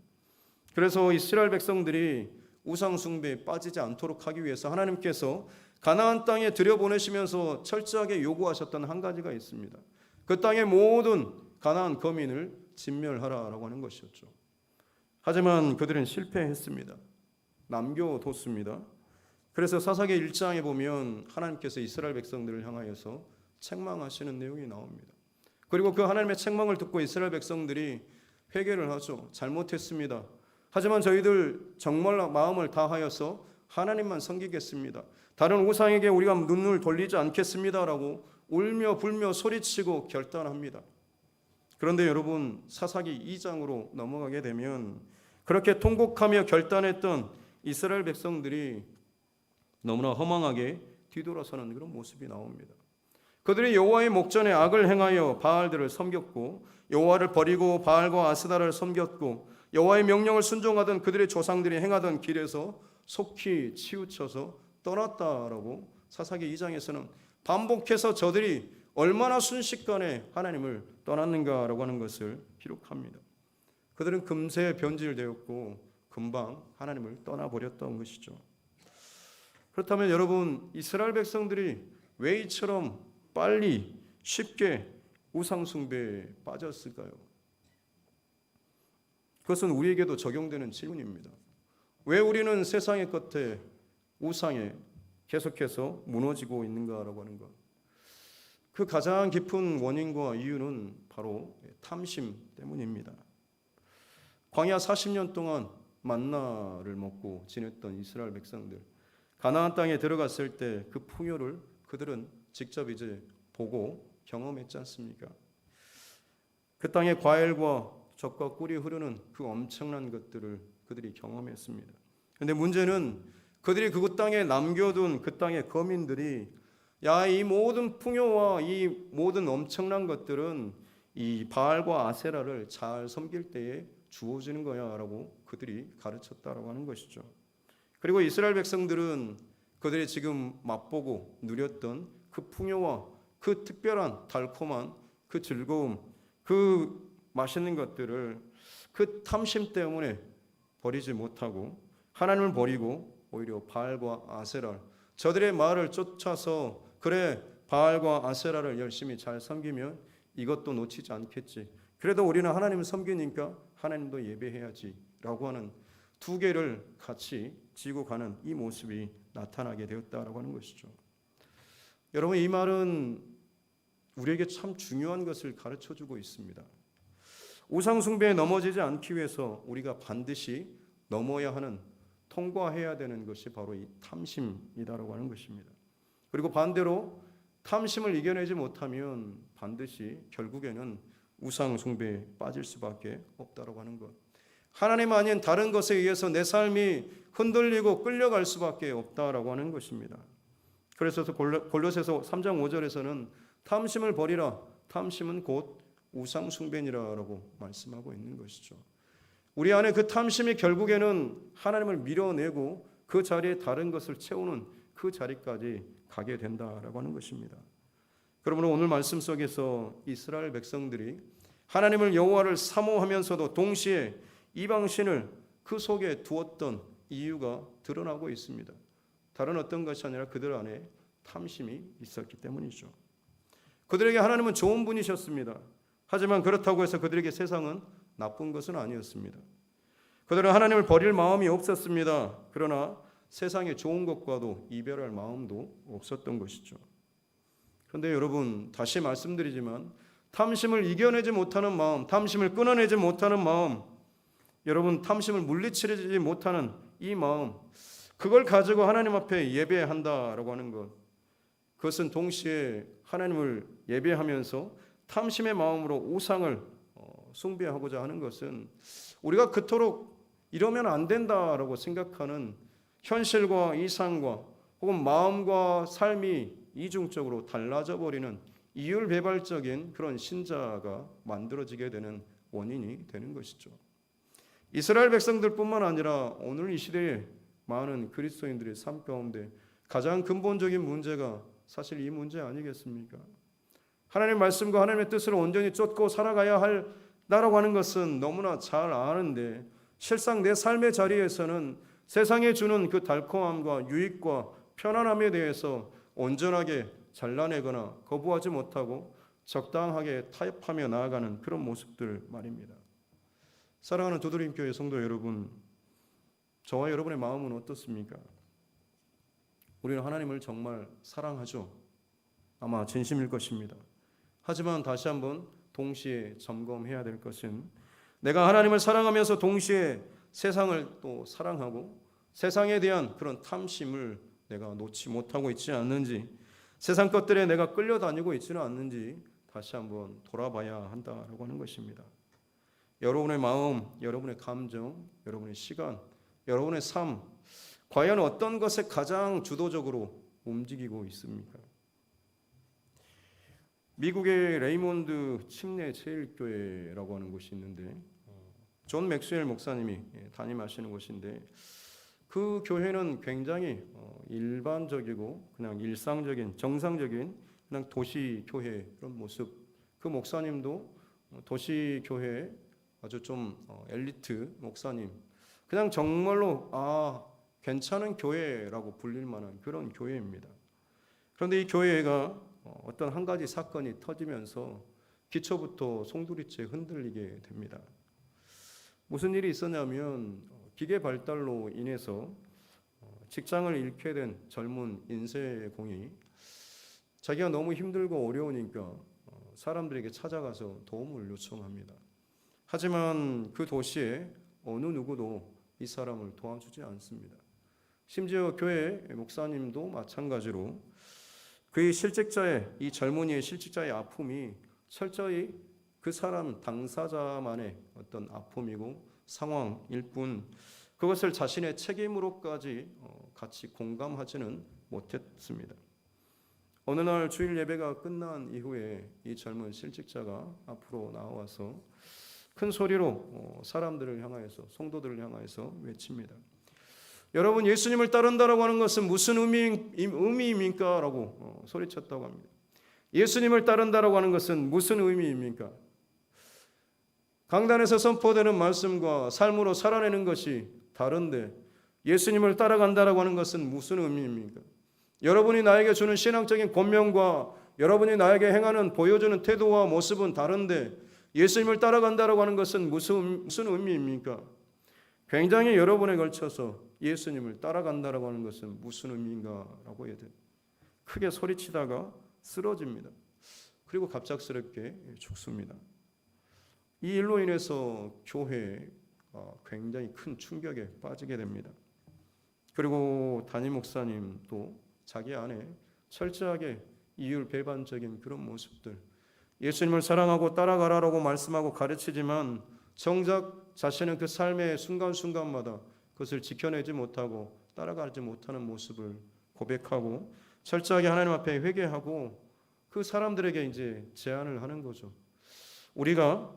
그래서 이스라엘 백성들이 우상 숭배에 빠지지 않도록 하기 위해서 하나님께서 가나안 땅에 들여보내시면서 철저하게 요구하셨던 한 가지가 있습니다. 그 땅의 모든 가나안 거민을 진멸하라라고 하는 것이었죠. 하지만 그들은 실패했습니다. 남겨뒀습니다. 그래서 사사기 1장에 보면 하나님께서 이스라엘 백성들을 향하여서 책망하시는 내용이 나옵니다. 그리고 그 하나님의 책망을 듣고 이스라엘 백성들이 회개를 하죠. 잘못했습니다. 하지만 저희들 정말 마음을 다하여서 하나님만 섬기겠습니다. 다른 우상에게 우리가 눈을 돌리지 않겠습니다라고 울며 불며 소리치고 결단합니다. 그런데 여러분, 사사기 2장으로 넘어가게 되면 그렇게 통곡하며 결단했던 이스라엘 백성들이 너무나 허망하게 뒤돌아서는 그런 모습이 나옵니다. 그들이 여호와의 목전에 악을 행하여 바알들을 섬겼고 여호와를 버리고 바알과 아스다라를 섬겼고 여호와의 명령을 순종하던 그들의 조상들이 행하던 길에서 속히 치우쳐서 떠났다라고 사사기 2장에서는 반복해서 저들이 얼마나 순식간에 하나님을 떠났는가라고 하는 것을 기록합니다. 그들은 금세 변질되었고 금방 하나님을 떠나버렸던 것이죠. 그렇다면 여러분, 이스라엘 백성들이 왜 이처럼 빨리 쉽게 우상 숭배에 빠졌을까요? 그것은 우리에게도 적용되는 질문입니다. 왜 우리는 세상의 끝에 우상에 계속해서 무너지고 있는가라고 하는 것. 그 가장 깊은 원인과 이유는 바로 탐심 때문입니다. 광야 40년 동안 만나를 먹고 지냈던 이스라엘 백성들, 가나안 땅에 들어갔을 때 그 풍요를 그들은 직접 이제 보고 경험했지 않습니까? 그 땅에 과일과 젖과 꿀이 흐르는 그 엄청난 것들을 그들이 경험했습니다. 그런데 문제는 그들이 그 땅에 남겨둔 그 땅의 거민들이 이 모든 풍요와 이 모든 엄청난 것들은 이 바알과 아세라를 잘 섬길 때에 주어지는 거야라고 그들이 가르쳤다라고 하는 것이죠. 그리고 이스라엘 백성들은 그들이 지금 맛보고 누렸던 그 풍요와 그 특별한 달콤한 그 즐거움, 그 맛있는 것들을 그 탐심 때문에 버리지 못하고 하나님을 버리고 오히려 바알과 아세라, 저들의 말을 쫓아서 그래 바알과 아세라를 열심히 잘 섬기면 이것도 놓치지 않겠지. 그래도 우리는 하나님을 섬기니까 하나님도 예배해야지 라고 하는 두 개를 같이 지고 가는 이 모습이 나타나게 되었다라고 하는 것이죠. 여러분, 이 말은 우리에게 참 중요한 것을 가르쳐주고 있습니다. 우상 숭배에 넘어지지 않기 위해서 우리가 반드시 넘어야 하는, 통과해야 되는 것이 바로 이 탐심이다라고 하는 것입니다. 그리고 반대로 탐심을 이겨내지 못하면 반드시 결국에는 우상 숭배에 빠질 수밖에 없다라고 하는 것. 하나님 아닌 다른 것에 의해서 내 삶이 흔들리고 끌려갈 수밖에 없다라고 하는 것입니다. 그래서 골로새서 3장 5절에서는 탐심을 버리라. 탐심은 곧 우상 숭배니라라고 말씀하고 있는 것이죠. 우리 안에 그 탐심이 결국에는 하나님을 밀어내고 그 자리에 다른 것을 채우는 그 자리까지 가게 된다라고 하는 것입니다. 그러므로 오늘 말씀 속에서 이스라엘 백성들이 하나님을 여호와를 사모하면서도 동시에 이방신을 그 속에 두었던 이유가 드러나고 있습니다. 다른 어떤 것이 아니라 그들 안에 탐심이 있었기 때문이죠. 그들에게 하나님은 좋은 분이셨습니다. 하지만 그렇다고 해서 그들에게 세상은 나쁜 것은 아니었습니다. 그들은 하나님을 버릴 마음이 없었습니다. 그러나 세상의 좋은 것과도 이별할 마음도 없었던 것이죠. 그런데 여러분, 다시 말씀드리지만 탐심을 이겨내지 못하는 마음, 탐심을 끊어내지 못하는 마음, 여러분 탐심을 물리치지 못하는 이 마음, 그걸 가지고 하나님 앞에 예배한다라고 하는 것, 그것은 동시에 하나님을 예배하면서 탐심의 마음으로 우상을 숭배하고자 하는 것은 우리가 그토록 이러면 안 된다라고 생각하는 현실과 이상과 혹은 마음과 삶이 이중적으로 달라져 버리는 이율배발적인 그런 신자가 만들어지게 되는 원인이 되는 것이죠. 이스라엘 백성들뿐만 아니라 오늘 이 시대에 많은 그리스도인들의 삶 가운데 가장 근본적인 문제가 사실 이 문제 아니겠습니까? 하나님의 말씀과 하나님의 뜻을 온전히 쫓고 살아가야 한다라고 하는 것은 너무나 잘 아는데 실상 내 삶의 자리에서는 세상에 주는 그 달콤함과 유익과 편안함에 대해서 온전하게 잘라내거나 거부하지 못하고 적당하게 타협하며 나아가는 그런 모습들 말입니다. 사랑하는 두드림교회 성도 여러분, 저와 여러분의 마음은 어떻습니까? 우리는 하나님을 정말 사랑하죠. 아마 진심일 것입니다. 하지만 다시 한번 동시에 점검해야 될 것은 내가 하나님을 사랑하면서 동시에 세상을 또 사랑하고 세상에 대한 그런 탐심을 내가 놓지 못하고 있지 않는지, 세상 것들에 내가 끌려다니고 있지는 않는지 다시 한번 돌아봐야 한다라고 하는 것입니다. 여러분의 마음, 여러분의 감정, 여러분의 시간, 여러분의 삶, 과연 어떤 것에 가장 주도적으로 움직이고 있습니까? 미국의 레이몬드 침례 제일교회라고 하는 곳이 있는데 존 맥스웰 목사님이 담임하시는 곳인데 그 교회는 굉장히 일반적이고 그냥 일상적인 정상적인 그냥 도시 교회 그런 모습. 그 목사님도 도시 교회 아주 좀 엘리트 목사님. 그냥 정말로 괜찮은 교회라고 불릴 만한 그런 교회입니다. 그런데 이 교회가 어떤 한 가지 사건이 터지면서 기초부터 송두리째 흔들리게 됩니다. 무슨 일이 있었냐면 기계 발달로 인해서 직장을 잃게 된 젊은 인쇄공이 자기가 너무 힘들고 어려우니까 사람들에게 찾아가서 도움을 요청합니다. 하지만 그 도시에 어느 누구도 이 사람을 도와주지 않습니다. 심지어 교회 목사님도 마찬가지로 그의 실직자의 이 젊은이의 실직자의 아픔이 철저히 그 사람 당사자만의 어떤 아픔이고 상황일 뿐 그것을 자신의 책임으로까지 같이 공감하지는 못했습니다. 어느 날 주일 예배가 끝난 이후에 이 젊은 실직자가 앞으로 나와서 큰 소리로 사람들을 향하여서 성도들을 향하여서 외칩니다. 여러분, 예수님을 따른다라고 하는 것은 무슨 의미입니까? 라고 소리쳤다고 합니다. 예수님을 따른다라고 하는 것은 무슨 의미입니까? 강단에서 선포되는 말씀과 삶으로 살아내는 것이 다른데 예수님을 따라간다라고 하는 것은 무슨 의미입니까? 여러분이 나에게 주는 신앙적인 권면과 여러분이 나에게 행하는 보여주는 태도와 모습은 다른데 예수님을 따라간다라고 하는 것은 무슨 의미입니까? 굉장히 여러 번에 걸쳐서 예수님을 따라간다라고 하는 것은 무슨 의미인가라고 해야 돼요. 크게 소리치다가 쓰러집니다. 그리고 갑작스럽게 죽습니다. 이 일로 인해서 교회에 굉장히 큰 충격에 빠지게 됩니다. 그리고 담임 목사님도 자기 안에 철저하게 이율배반적인 그런 모습들, 예수님을 사랑하고 따라가라라고 말씀하고 가르치지만 정작 자신은 그 삶의 순간순간마다 그것을 지켜내지 못하고 따라가지 못하는 모습을 고백하고 철저하게 하나님 앞에 회개하고 그 사람들에게 이제 제안을 하는 거죠. 우리가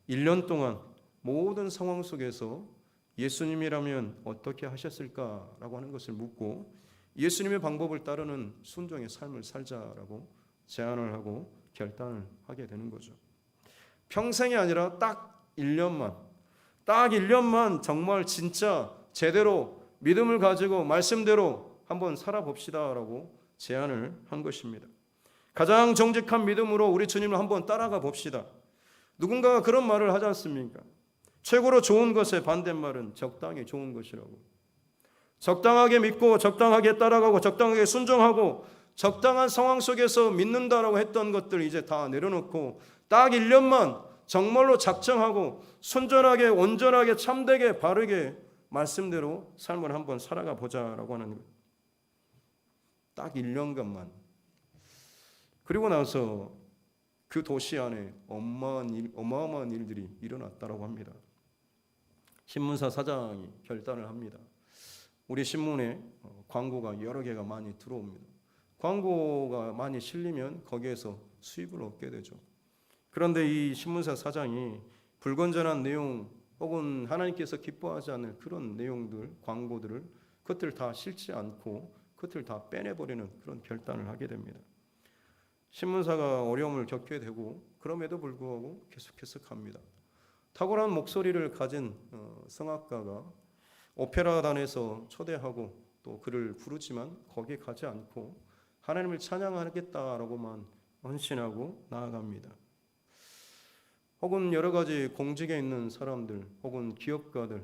1년 동안 모든 상황 속에서 예수님이라면 어떻게 하셨을까라고 하는 것을 묻고 예수님의 방법을 따르는 순종의 삶을 살자라고 제안을 하고 결단을 하게 되는 거죠. 평생이 아니라 딱 1년만 정말 진짜 제대로 믿음을 가지고 말씀대로 한번 살아봅시다라고 제안을 한 것입니다. 가장 정직한 믿음으로 우리 주님을 한번 따라가 봅시다. 누군가가 그런 말을 하지 않습니까? 최고로 좋은 것의 반대말은 적당히 좋은 것이라고. 적당하게 믿고 적당하게 따라가고 적당하게 순종하고 적당한 상황 속에서 믿는다라고 했던 것들 이제 다 내려놓고 딱 1년만 정말로 작정하고 순전하게 온전하게 참되게 바르게 말씀대로 삶을 한번 살아가 보자라고 하는 것. 딱 1년간만. 그리고 나서 그 도시 안에 어마어마한 일들이 일어났다고 합니다. 신문사 사장이 결단을 합니다. 우리 신문에 광고가 여러 개가 많이 들어옵니다. 광고가 많이 실리면 거기에서 수입을 얻게 되죠. 그런데 이 신문사 사장이 불건전한 내용 혹은 하나님께서 기뻐하지 않는 그런 내용들, 광고들을 그것들을 다 실지 않고 그것들을 다 빼내버리는 그런 결단을 하게 됩니다. 신문사가 어려움을 겪게 되고 그럼에도 불구하고 계속해서 갑니다. 탁월한 목소리를 가진 성악가가 오페라단에서 초대하고 또 그를 부르지만 거기에 가지 않고 하나님을 찬양하겠다라고만 헌신하고 나아갑니다. 혹은 여러 가지 공직에 있는 사람들 혹은 기업가들,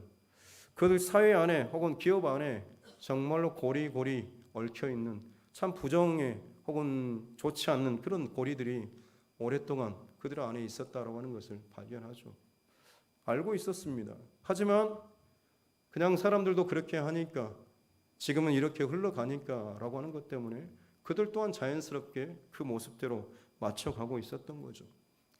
그들 사회 안에 혹은 기업 안에 정말로 고리고리 얽혀있는 참 부정의 혹은 좋지 않는 그런 고리들이 오랫동안 그들 안에 있었다라고 하는 것을 발견하죠. 알고 있었습니다. 하지만 그냥 사람들도 그렇게 하니까, 지금은 이렇게 흘러가니까 라고 하는 것 때문에 그들 또한 자연스럽게 그 모습대로 맞춰가고 있었던 거죠.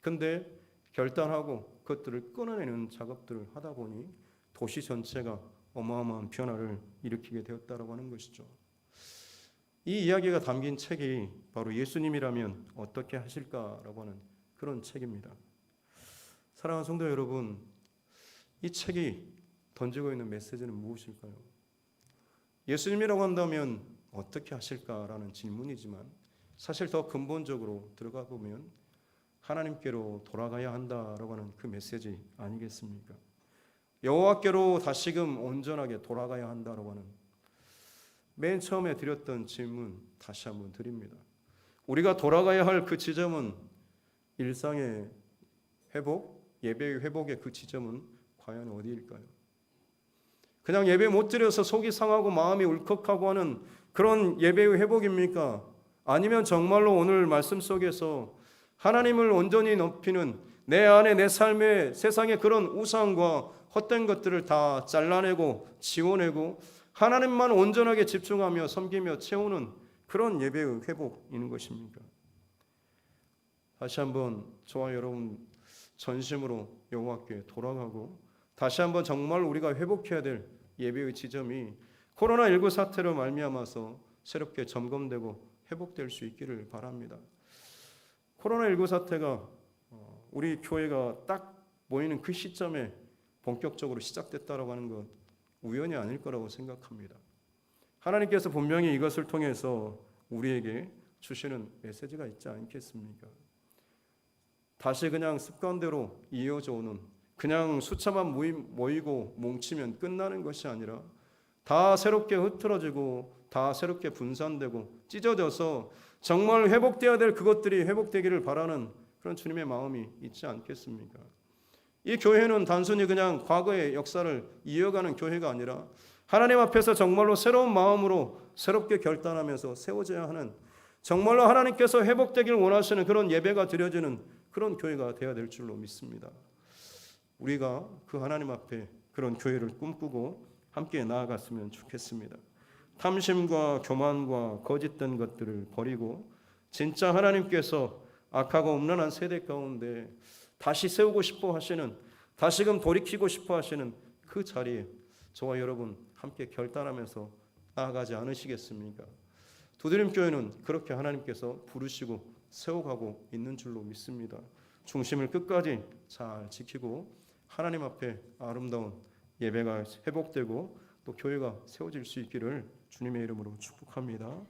근데 결단하고 그것들을 끊어내는 작업들을 하다 보니 도시 전체가 어마어마한 변화를 일으키게 되었다라고 하는 것이죠. 이 이야기가 담긴 책이 바로 예수님이라면 어떻게 하실까라고 하는 그런 책입니다. 사랑하는 성도 여러분, 이 책이 던지고 있는 메시지는 무엇일까요? 예수님이라고 한다면 어떻게 하실까라는 질문이지만 사실 더 근본적으로 들어가 보면 하나님께로 돌아가야 한다라고 하는 그 메시지 아니겠습니까? 여호와께로 다시금 온전하게 돌아가야 한다라고 하는, 맨 처음에 드렸던 질문 다시 한번 드립니다. 우리가 돌아가야 할 그 지점은, 일상의 회복, 예배의 회복의 그 지점은 과연 어디일까요? 그냥 예배 못 드려서 속이 상하고 마음이 울컥하고 하는 그런 예배의 회복입니까? 아니면 정말로 오늘 말씀 속에서 하나님을 온전히 높이는, 내 안에 내 삶에 세상의 그런 우상과 헛된 것들을 다 잘라내고 지워내고 하나님만 온전하게 집중하며 섬기며 채우는 그런 예배의 회복인 것입니까? 다시 한번 저와 여러분 전심으로 여호와께 돌아가고 다시 한번 정말 우리가 회복해야 될 예배의 지점이 코로나19 사태로 말미암아서 새롭게 점검되고 회복될 수 있기를 바랍니다. 코로나19 사태가 우리 교회가 딱 모이는 그 시점에 본격적으로 시작됐다라고 하는 것 우연이 아닐 거라고 생각합니다. 하나님께서 분명히 이것을 통해서 우리에게 주시는 메시지가 있지 않겠습니까? 다시 그냥 습관대로 이어져 오는, 그냥 숫자만 모이고 뭉치면 끝나는 것이 아니라 다 새롭게 흐트러지고 다 새롭게 분산되고 찢어져서 정말 회복되어야 될 그것들이 회복되기를 바라는 그런 주님의 마음이 있지 않겠습니까? 이 교회는 단순히 그냥 과거의 역사를 이어가는 교회가 아니라 하나님 앞에서 정말로 새로운 마음으로 새롭게 결단하면서 세워져야 하는, 정말로 하나님께서 회복되길 원하시는 그런 예배가 드려지는 그런 교회가 되어야 될 줄로 믿습니다. 우리가 그 하나님 앞에 그런 교회를 꿈꾸고 함께 나아갔으면 좋겠습니다. 탐심과 교만과 거짓된 것들을 버리고 진짜 하나님께서 악하고 음란한 세대 가운데 다시 세우고 싶어 하시는, 다시금 돌이키고 싶어 하시는 그 자리에 저와 여러분 함께 결단하면서 나아가지 않으시겠습니까? 두드림교회는 그렇게 하나님께서 부르시고 세워가고 있는 줄로 믿습니다. 중심을 끝까지 잘 지키고 하나님 앞에 아름다운 예배가 회복되고 또 교회가 세워질 수 있기를 주님의 이름으로 축복합니다.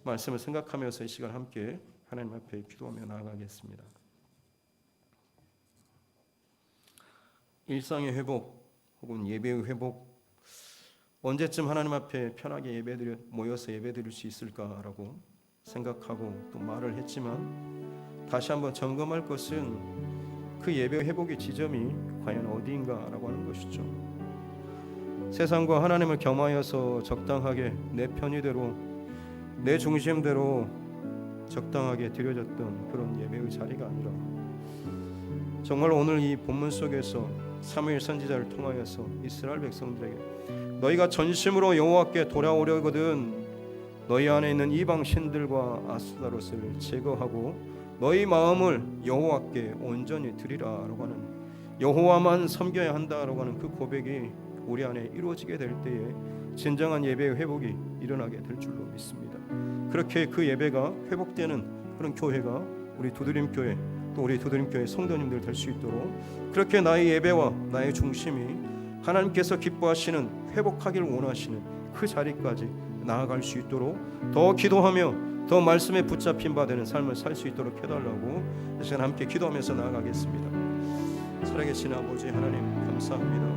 말씀을 생각하면서 이 시간 함께 하나님 앞에 기도하며 나아가겠습니다. 일상의 회복 혹은 예배의 회복, 언제쯤 하나님 앞에 편하게 모여서 예배드릴 수 있을까라고 생각하고 또 말을 했지만 다시 한번 점검할 것은 그 예배 회복의 지점이 과연 어디인가라고 하는 것이죠. 세상과 하나님을 겸하여서 적당하게 내 편의대로 내 중심대로 적당하게 드려졌던 그런 예배의 자리가 아니라 정말 오늘 이 본문 속에서 사무엘 선지자를 통하여서 이스라엘 백성들에게 너희가 전심으로 여호와께 돌아오려거든 너희 안에 있는 이방 신들과 아스타롯을 제거하고 너희 마음을 여호와께 온전히 드리라라고 하는, 여호와만 섬겨야 한다라고 하는 그 고백이 우리 안에 이루어지게 될 때에 진정한 예배의 회복이 일어나게 될 줄로 믿습니다. 그렇게 그 예배가 회복되는 그런 교회가 우리 두드림교회, 또 우리 두드림교회 성도님들 될 수 있도록 그렇게 나의 예배와 나의 중심이 하나님께서 기뻐하시는, 회복하기를 원하시는 그 자리까지 나아갈 수 있도록 더 기도하며 더 말씀에 붙잡힌 바 되는 삶을 살 수 있도록 해달라고 이 시간 함께 기도하면서 나아가겠습니다. 살아계신 아버지 하나님 감사합니다.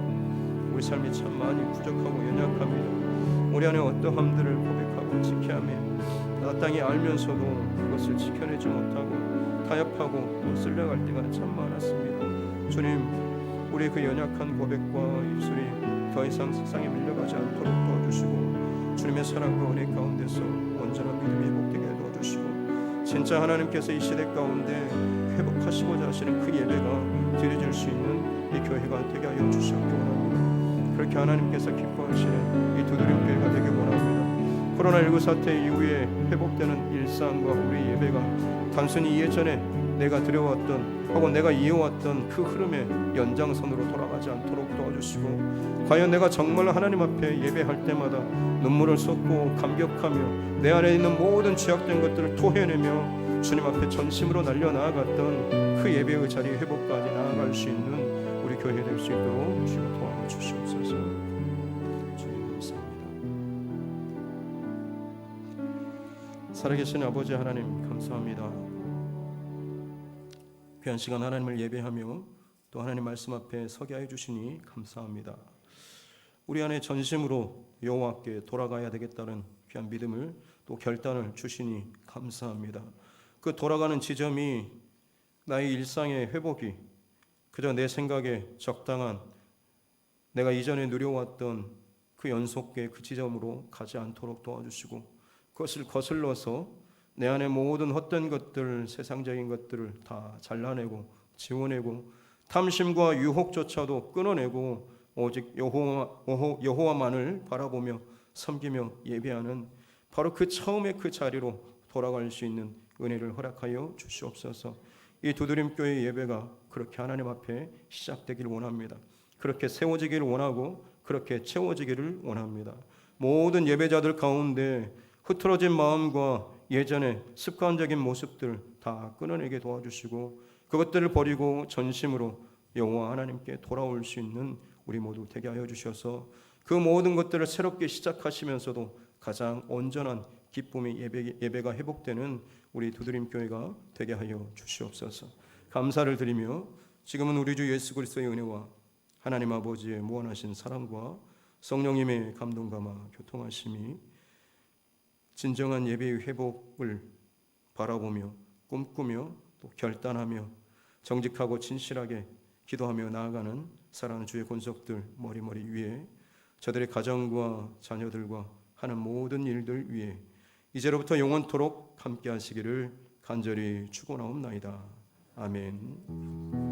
우리 삶이 참 많이 부족하고 연약합니다. 우리 안에 어떠함들을 고백하고 지켜야며 나 땅이 알면서도 그것을 지켜내지 못하고 타협하고 또 쓸려갈 때가 참 많았습니다. 주님, 우리의 그 연약한 고백과 입술이 더 이상 세상에 밀려가지 않도록 도와주시고 주님의 사랑과 은혜 가운데서 온전한 믿음이 회복되게 도와주시고 진짜 하나님께서 이 시대 가운데 회복하시고자 하시는 그 예배가 드려질 수 있는 이 교회가 되게 하여 주시기 원합니다. 그렇게 하나님께서 기뻐하시는 이 두드림교회가 되길 원합니다. 코로나19 사태 이후에 회복되는 일상과 우리 예배가 단순히 예전에 내가 드려왔던 혹은 내가 이어왔던 그 흐름의 연장선으로 돌아가지 않도록 도와주시고 과연 내가 정말 하나님 앞에 예배할 때마다 눈물을 쏟고 감격하며 내 안에 있는 모든 죄악된 것들을 토해내며 주님 앞에 전심으로 날려나아갔던 그 예배의 자리 회복까지 나아갈 수 있는 우리 교회 될 수 있도록 주여 도와주시옵소서. 주님 감사합니다. 살아계신 아버지 하나님 감사합니다. 귀한 시간 하나님을 예배하며 또 하나님 말씀 앞에 서게 하여 주시니 감사합니다. 우리 안에 전심으로 여호와께 돌아가야 되겠다는 귀한 믿음을 또 결단을 주시니 감사합니다. 그 돌아가는 지점이 나의 일상의 회복이 그저 내 생각에 적당한 내가 이전에 누려왔던 그 연속의 그 지점으로 가지 않도록 도와주시고 그것을 거슬러서 내 안에 모든 헛된 것들, 세상적인 것들을 다 잘라내고 지워내고 탐심과 유혹조차도 끊어내고 오직 여호와만을 바라보며 섬기며 예배하는 바로 그 처음의 그 자리로 돌아갈 수 있는 은혜를 허락하여 주시옵소서. 이 두드림교회 예배가 그렇게 하나님 앞에 시작되기를 원합니다. 그렇게 세워지기를 원하고 그렇게 채워지기를 원합니다. 모든 예배자들 가운데 흐트러진 마음과 예전의 습관적인 모습들 다 끊어내게 도와주시고 그것들을 버리고 전심으로 여호와 하나님께 돌아올 수 있는 우리 모두 되게 하여 주셔서 그 모든 것들을 새롭게 시작하시면서도 가장 온전한 기쁨의 예배가 회복되는 우리 두드림교회가 되게 하여 주시옵소서. 감사를 드리며 지금은 우리 주 예수 그리스도의 은혜와 하나님 아버지의 무한하신 사랑과 성령님의 감동감화 교통하심이 진정한 예배의 회복을 바라보며 꿈꾸며 또 결단하며 정직하고 진실하게 기도하며 나아가는 사랑하는 주의 권속들 머리머리 위에 저들의 가정과 자녀들과 하는 모든 일들 위에 이제로부터 영원토록 함께 하시기를 간절히 축원하옵나이다. 아멘.